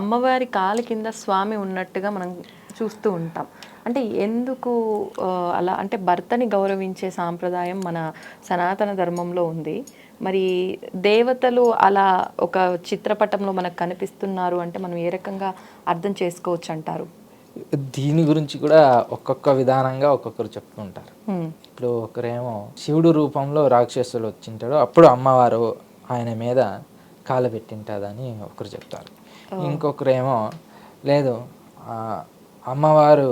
అమ్మవారి కాలి కింద స్వామి ఉన్నట్టుగా మనం చూస్తూ ఉంటాం. అంటే ఎందుకు అలా? అంటే భర్తని గౌరవించే సాంప్రదాయం మన సనాతన ధర్మంలో ఉంది. మరి దేవతలు అలా ఒక చిత్రపటంలో మనకు కనిపిస్తున్నారు అంటే మనం ఏ రకంగా అర్థం చేసుకోవచ్చు అంటారు? దీని గురించి కూడా ఒక్కొక్క విధానంగా ఒక్కొక్కరు చెప్తుంటారు. ఇప్పుడు ఒకరేమో శివుడు రూపంలో రాక్షసులు వచ్చింటాడు, అప్పుడు అమ్మవారు ఆయన మీద కాలు పెట్టింటుందని ఒకరు చెప్తారు. ఇంకొకరేమో లేదు, అమ్మవారు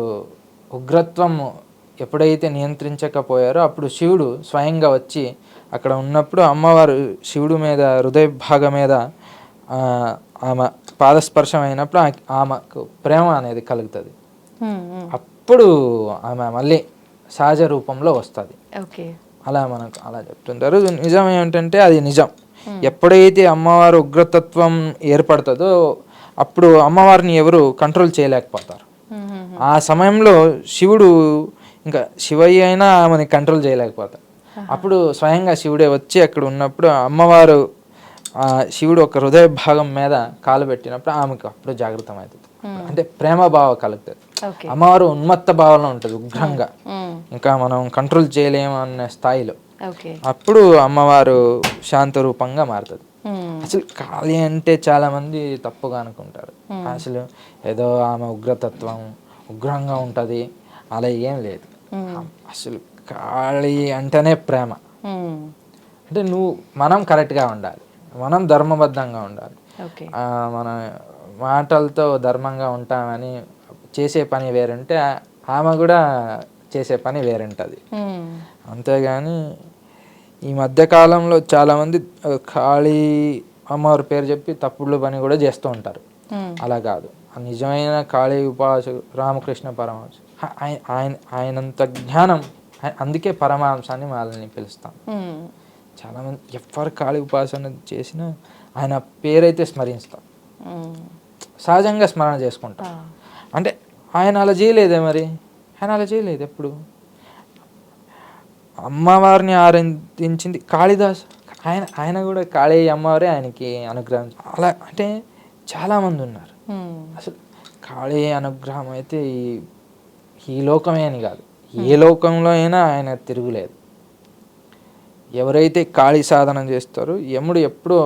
ఉగ్రత్వం ఎప్పుడైతే నియంత్రించకపోయారో అప్పుడు శివుడు స్వయంగా వచ్చి అక్కడ ఉన్నప్పుడు అమ్మవారు శివుడు మీద హృదయ భాగం మీద ఆమె పాదస్పర్శం అయినప్పుడు ఆమెకు ప్రేమ అనేది కలుగుతుంది. అప్పుడు ఆమె మళ్ళీ సహజ రూపంలో వస్తుంది. అలా మనకు అలా చెప్తుంటారు. నిజం ఏమిటంటే అది నిజం. ఎప్పుడైతే అమ్మవారు ఉగ్రతత్వం ఏర్పడుతుందో అప్పుడు అమ్మవారిని ఎవరు కంట్రోల్ చేయలేకపోతారు. ఆ సమయంలో శివుడు ఇంకా శివయ్య అయినా ఆమెని కంట్రోల్ చేయలేకపోతారు. అప్పుడు స్వయంగా శివుడే వచ్చి అక్కడ ఉన్నప్పుడు అమ్మవారు శివుడు ఒక హృదయ భాగం మీద కాలు పెట్టినప్పుడు ఆమెకు అప్పుడు జాగృతం అవుతుంది. అంటే ప్రేమ భావం కలుగుతుంది. అమ్మవారు ఉన్మత్త భావంలో ఉంటుంది, ఉగ్రంగా, ఇంకా మనం కంట్రోల్ చేయలేము అనే స్థాయిలో. అప్పుడు అమ్మవారు శాంత రూపంగా మారుతుంది. అసలు కాళీ అంటే చాలా మంది తప్పుగా అనుకుంటారు. అసలు ఏదో ఆమె ఉగ్రతత్వం, ఉగ్రంగా ఉంటుంది, అలా ఏం లేదు. అసలు కాళీ అంటేనే ప్రేమ. అంటే మనం కరెక్ట్గా ఉండాలి, మనం ధర్మబద్ధంగా ఉండాలి, మన మాటలతో ధర్మంగా ఉంటామని చేసే పని వేరుంటే ఆమె కూడా చేసే పని వేరుంటుంది. అంతేగాని ఈ మధ్యకాలంలో చాలామంది కాళీ అమ్మవారి పేరు చెప్పి తప్పుడు పని కూడా చేస్తూ ఉంటారు. అలా కాదు. నిజమైన కాళీ ఉపాసకుడు రామకృష్ణ పరమహంస, ఆయనంత జ్ఞానం, అందుకే పరమహంసాన్ని వాళ్ళని పిలుస్తాం. చాలామంది ఎవరు కాళీ ఉపాసన చేసినా ఆయన పేరైతే స్మరిస్తాం, సహజంగా స్మరణ చేసుకుంటాం. అంటే ఆయన అలా చేయలేదే, మరి ఆయన అలా చేయలేదు ఎప్పుడు. అమ్మవారిని ఆరాధించింది కాళిదాస్, ఆయన కూడా కాళీ అమ్మవారే ఆయనకి అనుగ్రహం. అలా అంటే చాలామంది ఉన్నారు. అసలు కాళీ అనుగ్రహం అయితే ఈ లోకమే అని కాదు, ఏ లోకంలో అయినా ఆయన తిరుగులేదు. ఎవరైతే కాళీ సాధన చేస్తారో యముడు ఎప్పుడూ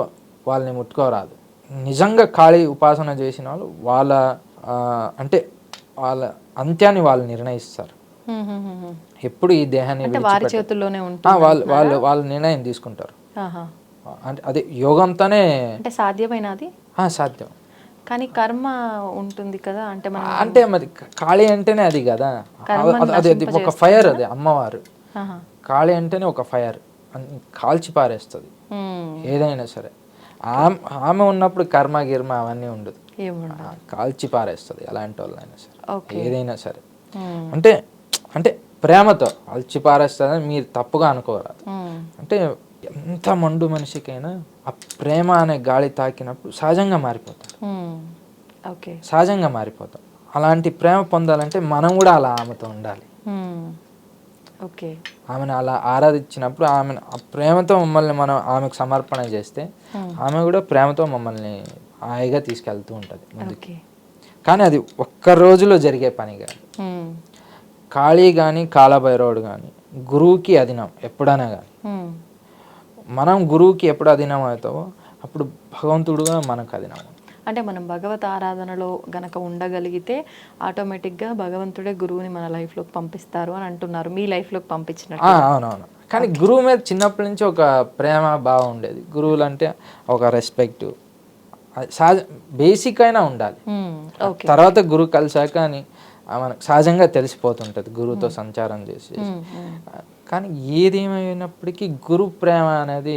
వాళ్ళని ముట్టుకోరాదు. నిజంగా కాళీ ఉపాసన చేసిన వాళ్ళు వాళ్ళ అంత్యాన్ని వాళ్ళు నిర్ణయిస్తారు. ఎప్పుడు ఈ దేహాన్ని వాళ్ళు నిర్ణయం తీసుకుంటారు. అంటే అదే యోగంతోనే సాధ్యమైనది, సాధ్యం. కానీ కర్మ ఉంటుంది కదా, అంటే మరి కాళీ అంటేనే అది కదా, అది ఒక ఫైర్. అది అమ్మవారు కాళీ అంటేనే ఒక ఫైర్, కాల్చి పారేస్తుంది ఏదైనా సరే. ఆమె ఉన్నప్పుడు కర్మ గిర్మ అవన్నీ ఉండదు, కాల్చి పారేస్తుంది ఎలాంటి వాళ్ళైనా సరే, ఏదైనా సరే. అంటే ప్రేమతో కాల్చి పారేస్తుందని మీరు తప్పుగా అనుకోరాదు. అంటే ఎంత మండు మనిషికైనా ఆ ప్రేమ అనే గాలి తాకినప్పుడు సహజంగా మారిపోతారు, సహజంగా మారిపోతాం. అలాంటి ప్రేమ పొందాలంటే మనం కూడా అలా ఆమెతో ఉండాలి. ఆమెను అలా ఆరాధించినప్పుడు ఆమెను ఆ ప్రేమతో మమ్మల్ని మనం ఆమెకు సమర్పణ చేస్తే ఆమె కూడా ప్రేమతో మమ్మల్ని హాయిగా తీసుకెళ్తూ ఉంటుంది ముందుకి. కానీ అది ఒక్క రోజులో జరిగే పని కాదు. కాళీ కానీ కాలభైరవుడు కానీ గురువుకి అధీనం ఎప్పుడైనా కానీ. మనం గురువుకి ఎప్పుడు అధీనం అవుతామో అప్పుడు భగవంతుడు కూడా మనకు అధీనం. అంటే మనం భగవత్ ఆరాధనలో గనక ఉండగలిగితే ఆటోమేటిక్గా భగవంతుడే గురువుని మన లైఫ్లోకి పంపిస్తారు అని అంటున్నారు. మీ లైఫ్లోకి పంపించినట్టు. అవునవును. కానీ గురువు మీద చిన్నప్పటి నుంచి ఒక ప్రేమ భావం ఉండేది. గురువులు అంటే ఒక రెస్పెక్ట్ సహజ బేసిక్ అయినా ఉండాలి. తర్వాత గురువు కలిసాక అని మనకు సహజంగా తెలిసిపోతుంటుంది గురువుతో సంచారం చేసి. కానీ ఏదేమైనప్పటికీ గురు ప్రేమ అనేది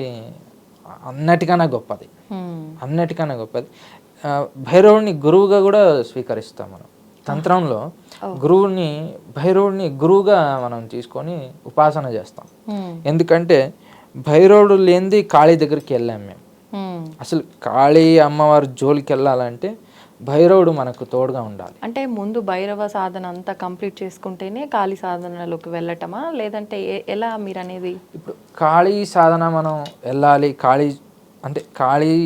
అన్నిటికన్నా గొప్పది, అన్నిటికన్నా గొప్పది. భైరవుడిని గురువుగా కూడా స్వీకరిస్తాం మనం తంత్రంలో. భైరవుడిని గురువుగా మనం తీసుకొని ఉపాసన చేస్తాం. ఎందుకంటే భైరవుడు లేనిది కాళీ దగ్గరికి వెళ్ళాం మేము. అసలు కాళీ అమ్మవారి జోలికి వెళ్ళాలంటే భైరవుడు మనకు తోడుగా ఉండాలి. అంటే ముందు భైరవ సాధన అంతా కంప్లీట్ చేసుకుంటేనే కాళీ సాధనలోకి వెళ్ళటమా, లేదంటే ఎలా మీరు అనేది? ఇప్పుడు కాళీ సాధన మనం వెళ్ళాలి, కాళీ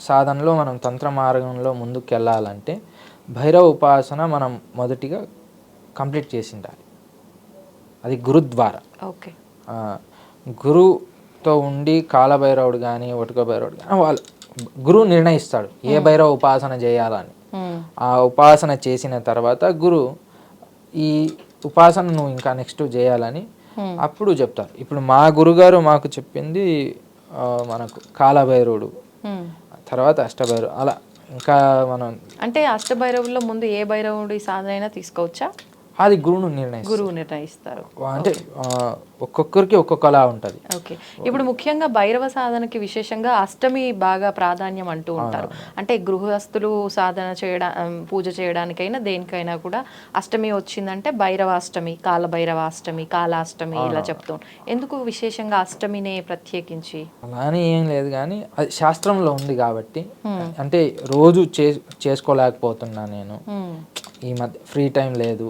సాధనలో మనం తంత్ర మార్గంలో ముందుకు వెళ్ళాలంటే భైరవ ఉపాసన మనం మొదటిగా కంప్లీట్ చేసి ఉండాలి. అది గురు ద్వారా. గురువుతో ఉండి కాలభైరవుడు కానీ ఒటుక భైరవుడు కానీ వాళ్ళు గురువు నిర్ణయిస్తాడు ఏ భైరవ ఉపాసన చేయాలని. ఆ ఉపాసన చేసిన తర్వాత గురువు ఈ ఉపాసన నువ్వు ఇంకా నెక్స్ట్ చేయాలని అప్పుడు చెప్తారు. ఇప్పుడు మా గురుగారు మాకు చెప్పింది మనకు కాలభైరవుడు, తర్వాత అష్టభైరవుడు, అలా ఇంకా మనం అంటే అష్టభైరవుల్లో ముందు ఏ భైరవుడి సాధన అయినా తీసుకోవచ్చా? అది గురువు నిర్ణయిస్తారు. అంటే ఒక్కొక్కరికి ఒక్కొక్కలా ఉంటుంది. ఓకే. ఇప్పుడు ముఖ్యంగా భైరవ సాధనకి విశేషంగా అష్టమి బాగా ప్రాధాన్యం అంటూ ఉంటారు. అంటే గృహస్థులు సాధన పూజ చేయడానికైనా దేనికైనా కూడా అష్టమి వచ్చిందంటే భైరవాష్టమి, కాలభైరవాష్టమి, కాలాష్టమి ఇలా చెప్తూ. ఎందుకు విశేషంగా అష్టమినే ప్రత్యేకించి? అలానే ఏం లేదు, కానీ అది శాస్త్రంలో ఉంది కాబట్టి. అంటే రోజు చేసుకోలేకపోతున్నా నేను, ఈ మధ్య ఫ్రీ టైం లేదు,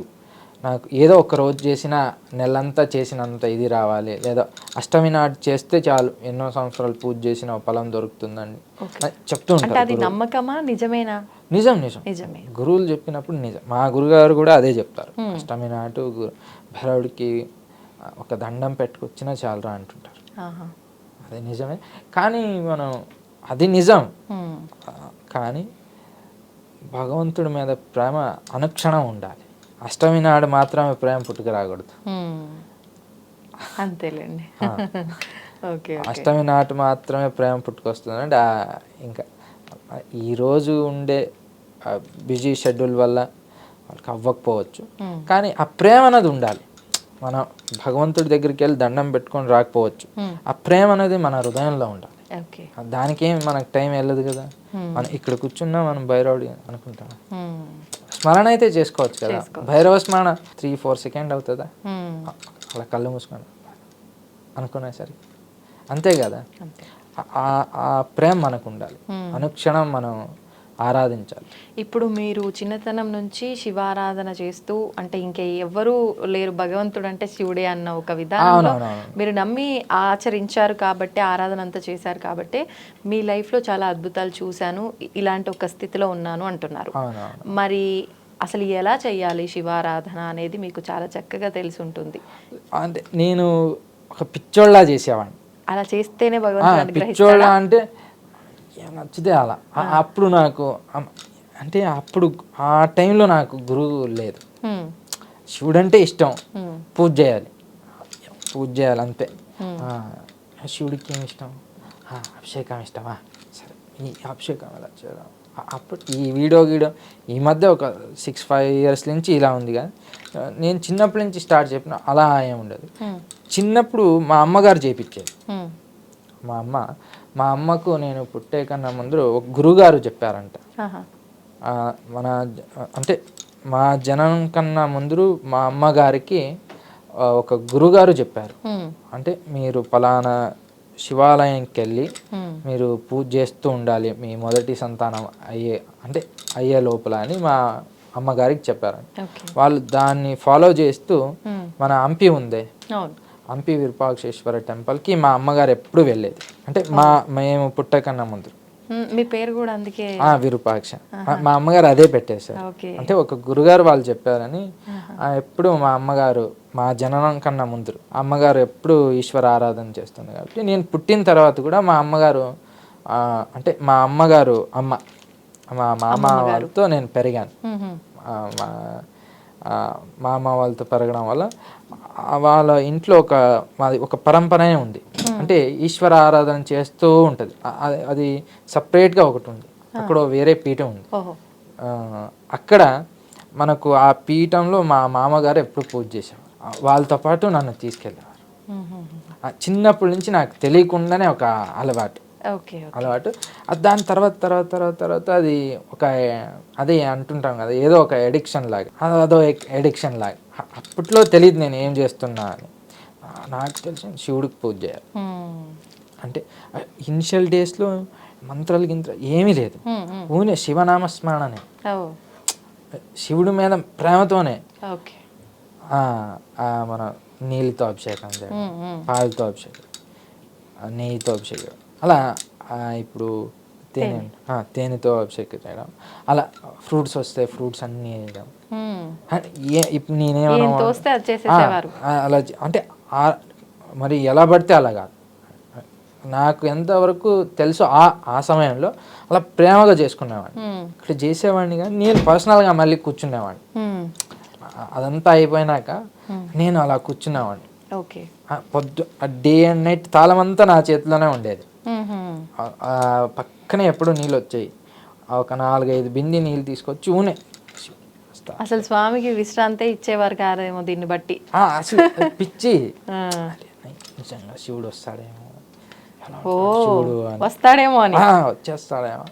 నాకు ఏదో ఒక రోజు చేసిన నెలంతా చేసినంత ఇది రావాలి, లేదా అష్టమి నాటి చేస్తే చాలు ఎన్నో సంవత్సరాలు పూజ చేసిన ఫలం దొరుకుతుందండి చెప్తూ అంటే ఉంటారు. అది నమ్మకమా నిజమేనా? నిజం నిజం నిజమే. గురువులు చెప్పినప్పుడు నిజం. మా గురుగారు కూడా అదే చెప్తారు. అష్టమి నాటు భైరవుడికి ఒక దండం పెట్టుకొచ్చినా చాలురా అంటుంటారు. ఆహా. అదే నిజమే. కానీ మనం అది నిజం, కానీ భగవంతుడి మీద ప్రేమ అనుక్షణం ఉండాలి. అష్టమి నాడు మాత్రమే ప్రేమ పుట్టుక రాకూడదు. అంతేలేండి. ఓకే. అష్టమి నాటు మాత్రమే ప్రేమ పుట్టుకొస్తుంది అంటే ఇంకా ఈరోజు ఉండే బిజీ షెడ్యూల్ వల్ల వాళ్ళకి అవ్వకపోవచ్చు, కానీ ఆ ప్రేమ అనేది ఉండాలి. మనం భగవంతుడి దగ్గరికి వెళ్ళి దండం పెట్టుకొని రాకపోవచ్చు, ఆ ప్రేమ అనేది మన హృదయంలో ఉండాలి. దానికేం మనకు టైం వెళ్ళదు కదా. మనం ఇక్కడ కూర్చున్నా మనం భైరవుడి అనుకుంటాం, స్మరణ అయితే చేసుకోవచ్చు కదా. భైరవ స్మరణ 3-4 సెకండ్ అవుతుందా, అలా కళ్ళు మూసుకోండి అనుకునేసరికి అంతే కదా. ఆ ప్రేమ మనకు ఉండాలి, అనుక్షణం మనం ఆరాధించాలి. ఇప్పుడు మీరు చిన్నతనం నుంచి శివారాధన చేస్తూ, అంటే ఇంకా ఎవ్వరూ లేరు భగవంతుడు అంటే శివుడే అన్న ఒక విధానంలో మీరు నమ్మి ఆచరించారు కాబట్టి, ఆరాధన అంతా చేశారు కాబట్టి మీ లైఫ్లో చాలా అద్భుతాలు చూశాను, ఇలాంటి ఒక స్థితిలో ఉన్నాను అంటున్నారు. మరి అసలు ఎలా చేయాలి శివారాధన అనేది మీకు చాలా చక్కగా తెలిసి ఉంటుంది. అంటే నేను ఒక పిచ్చోళ్ళ చేసేవాడిని. అలా చేస్తేనే భగవంతుడు పిచ్చోళ్ళ అంటే నచ్చితే అలా. అప్పుడు నాకు అంటే అప్పుడు ఆ టైంలో నాకు గురువు లేదు. శివుడు అంటే ఇష్టం, పూజ చేయాలి అంతే. శివుడికి ఏమి ఇష్టం, అభిషేకం ఇష్టమా, సరే ఈ అభిషేకం ఎలా చేయడం. అప్పుడు ఈ వీడియో ఈ మధ్య ఒక 6-5 ఇయర్స్ నుంచి ఇలా ఉంది. కానీ నేను చిన్నప్పటి నుంచి స్టార్ట్ చెప్పిన అలా ఏమి ఉండదు. చిన్నప్పుడు మా అమ్మగారు చేయించేది. మా అమ్మకు నేను పుట్టే కన్నా ముందు ఒక గురుగారు చెప్పారంట. అంటే మా జనం కన్నా ముందు మా అమ్మగారికి ఒక గురుగారు చెప్పారు, అంటే మీరు పలానా శివాలయంకి వెళ్ళి మీరు పూజ చేస్తూ ఉండాలి మీ మొదటి సంతానం అయ్యే లోపల అని మా అమ్మగారికి చెప్పారంట. వాళ్ళు దాన్ని ఫాలో చేస్తూ మన హంపి ఉందే, హంపి విరూపాక్షేశ్వర టెంపుల్కి మా అమ్మగారు ఎప్పుడు వెళ్ళేది. అంటే మేము పుట్టకన్నా ముందు. మీ పేరు కూడా అందుకే విరూపాక్ష. మా అమ్మగారు అదే పెట్టేశారు. అంటే ఒక గురుగారు వాళ్ళు చెప్పారని ఎప్పుడు మా అమ్మగారు మా జననం కన్నా ముందు అమ్మగారు ఎప్పుడు ఈశ్వర ఆరాధన చేస్తుంది. కాబట్టి నేను పుట్టిన తర్వాత కూడా మా అమ్మగారు అంటే మా మామ వాళ్ళతో నేను పెరిగాను. మా అమ్మ వాళ్ళతో పెరగడం వల్ల వాళ్ళ ఇంట్లో మాది ఒక పరంపరనే ఉంది. అంటే ఈశ్వర ఆరాధన చేస్తూ ఉంటుంది. అది సపరేట్గా ఒకటి ఉంది, అక్కడ వేరే పీఠం ఉంది. అక్కడ మనకు ఆ పీఠంలో మా మామగారు ఎప్పుడు పూజ చేసేవారు. వాళ్ళతో పాటు నన్ను తీసుకెళ్ళేవారు. చిన్నప్పటి నుంచి నాకు తెలియకుండానే ఒక అలవాటు. దాని తర్వాత అది అదే అంటుంటాం కదా, ఏదో ఒక ఎడిక్షన్ లాగా, అదో ఎడిక్షన్ లాగా. అప్పట్లో తెలియదు నేను ఏం చేస్తున్నా అని. నాకు తెలిసి శివుడికి పూజ చేయాలి అంటే ఇనిషియల్ డేస్లో మంత్రాలు ఏమీ లేదు, ఊనే శివనామస్మరణనే, శివుడి మీద ప్రేమతోనే మన నీళ్ళతో అభిషేకం చేయడం, పాలతో అభిషేకం, నెయ్యితో అభిషేకం, అలా ఇప్పుడు తేనెతో అభిషేకం చేయడం, అలా ఫ్రూట్స్ వస్తే ఫ్రూట్స్ అన్నీ వేయడం. ఇప్పుడు అలా అంటే మరి ఎలా పడితే అలా కాదు. నాకు ఎంతవరకు తెలుసో ఆ సమయంలో అలా ప్రేమగా చేసుకునేవాడిని. ఇక్కడ చేసేవాడిని కానీ నేను పర్సనల్గా మళ్ళీ కూర్చునేవాడిని. అదంతా అయిపోయినాక నేను అలా కూర్చునేవాడిని. డే అండ్ నైట్ తాళం అంతా నా చేతిలోనే ఉండేది. పక్కనే ఎప్పుడు నీళ్ళు వచ్చాయి. ఒక 4-5 బింది నీళ్ళు తీసుకొచ్చి ఊనే. అసలు స్వామికి విశ్రాంతి ఇచ్చేవారు కాదేమో దీన్ని బట్టి. అసలు పిచ్చి, నిజంగా శివుడు వస్తాడేమో, వస్తాడేమో అని వచ్చేస్తాడేమో.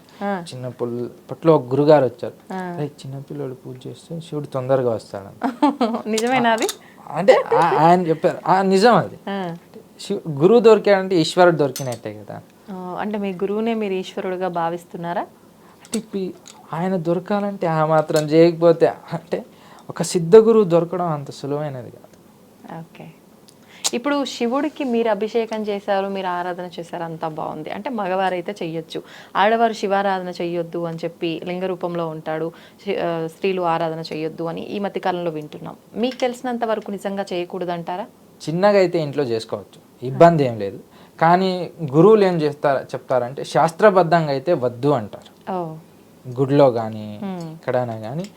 చిన్నప్పట్లో ఒక గురుగారు వచ్చారు, చిన్నపిల్లడు పూజ చేస్తే శివుడు తొందరగా వస్తాడు. నిజమేనా అది? అంటే ఆయన చెప్పారు. నిజం అది. గురువు దొరికాడంటే ఈశ్వరుడు దొరికినట్టే కదా. అంటే మీ గురువునే మీరు ఈశ్వరుడుగా భావిస్తున్నారా? అంటే ఆయన దొరకాలంటే ఆ మాత్రం చేయకపోతే, అంటే ఒక సిద్ధ గురువు దొరకడం అంత సులువైనది కాదు. ఓకే. ఇప్పుడు శివుడికి మీరు అభిషేకం చేశారు, మీరు ఆరాధన చేశారు, అంతా బాగుంది. అంటే మగవారైతే చెయ్యొచ్చు, ఆడవారు శివారాధన చెయ్యొద్దు అని చెప్పి లింగ రూపంలో ఉంటాడు, స్త్రీలు ఆరాధన చెయ్యొద్దు అని ఈ మధ్య కాలంలో వింటున్నాం. మీకు తెలిసినంత వరకు నిజంగా చేయకూడదు అంటారా? చిన్నగా అయితే ఇంట్లో చేసుకోవచ్చు, ఇబ్బంది ఏం లేదు. కానీ గురువులు ఏం చెప్తారంటే శాస్త్రబద్ధంగా అయితే వద్దు అంటారు. గుడిలో కానీ ఎక్కడైనా కానీ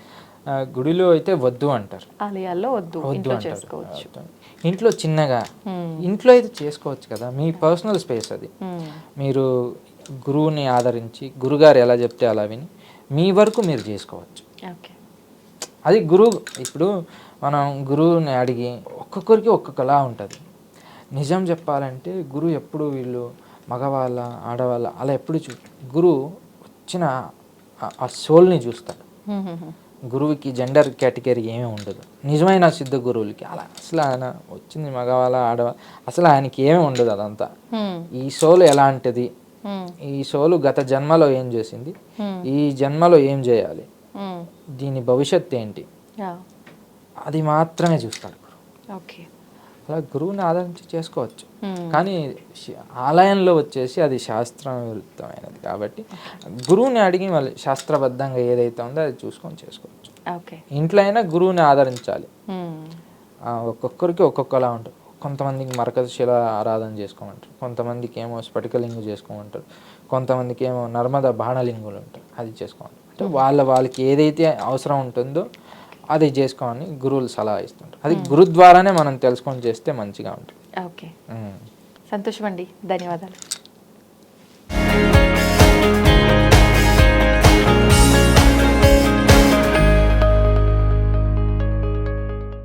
గుడిలో అయితే వద్దు అంటారు, ఆలయాల్లో వద్దు, ఇంట్లో చేసుకోవచ్చు. ఇంట్లో చిన్నగా ఇంట్లో అయితే చేసుకోవచ్చు కదా, మీ పర్సనల్ స్పేస్ అది. మీరు గురువుని ఆదరించి గురుగారు ఎలా చెప్తే అలా విని మీ వరకు మీరు చేసుకోవచ్చు. అది గురువు. ఇప్పుడు మనం గురువుని అడిగి ఒక్కొక్కరికి ఒక్కొక్కలా ఉంటుంది. నిజం చెప్పాలంటే గురువు ఎప్పుడు వీళ్ళు మగవాళ్ళ ఆడవాళ్ళ అలా ఎప్పుడు గురువు వచ్చిన ఆ సోల్ని చూస్తాడు. గురువుకి జెండర్ కేటగిరీ ఏమీ ఉండదు. నిజమైన సిద్ధ గురువులకి అలా అసలు ఆయన వచ్చింది మగవాళ్ళ ఆడవాళ్ళ అసలు ఆయనకి ఏమీ ఉండదు. అదంతా ఈ సోలు ఎలాంటిది, ఈ సోలు గత జన్మలో ఏం చేసింది, ఈ జన్మలో ఏం చేయాలి, దీని భవిష్యత్తు ఏంటి, అది మాత్రమే చూస్తాడు గురువు. అలా గురువుని ఆదరించి చేసుకోవచ్చు. కానీ ఆలయంలో వచ్చేసి అది శాస్త్రం విరుద్ధమైనది కాబట్టి గురువుని అడిగి మళ్ళీ శాస్త్రబద్ధంగా ఏదైతే ఉందో అది చూసుకొని చేసుకోవచ్చు. ఇంట్లో అయినా గురువుని ఆదరించాలి. ఒక్కొక్కరికి ఒక్కొక్కలా ఉంటుంది. కొంతమందికి మరకశిల ఆరాధన చేసుకోమంటారు, కొంతమందికి ఏమో స్ఫటికలింగు చేసుకోమంటారు, కొంతమందికి ఏమో నర్మద బాణలింగులు ఉంటాయి, అది చేసుకోమంటారు. అంటే వాళ్ళకి ఏదైతే అవసరం ఉంటుందో అది చేసుకోమని గురువులు సలహా ఇస్తుంటారు. అది గురు ద్వారానే మనం తెలుసుకొని చేస్తే మంచిగా ఉంటుంది. ఓకే, సంతోషం అండి, ధన్యవాదాలు.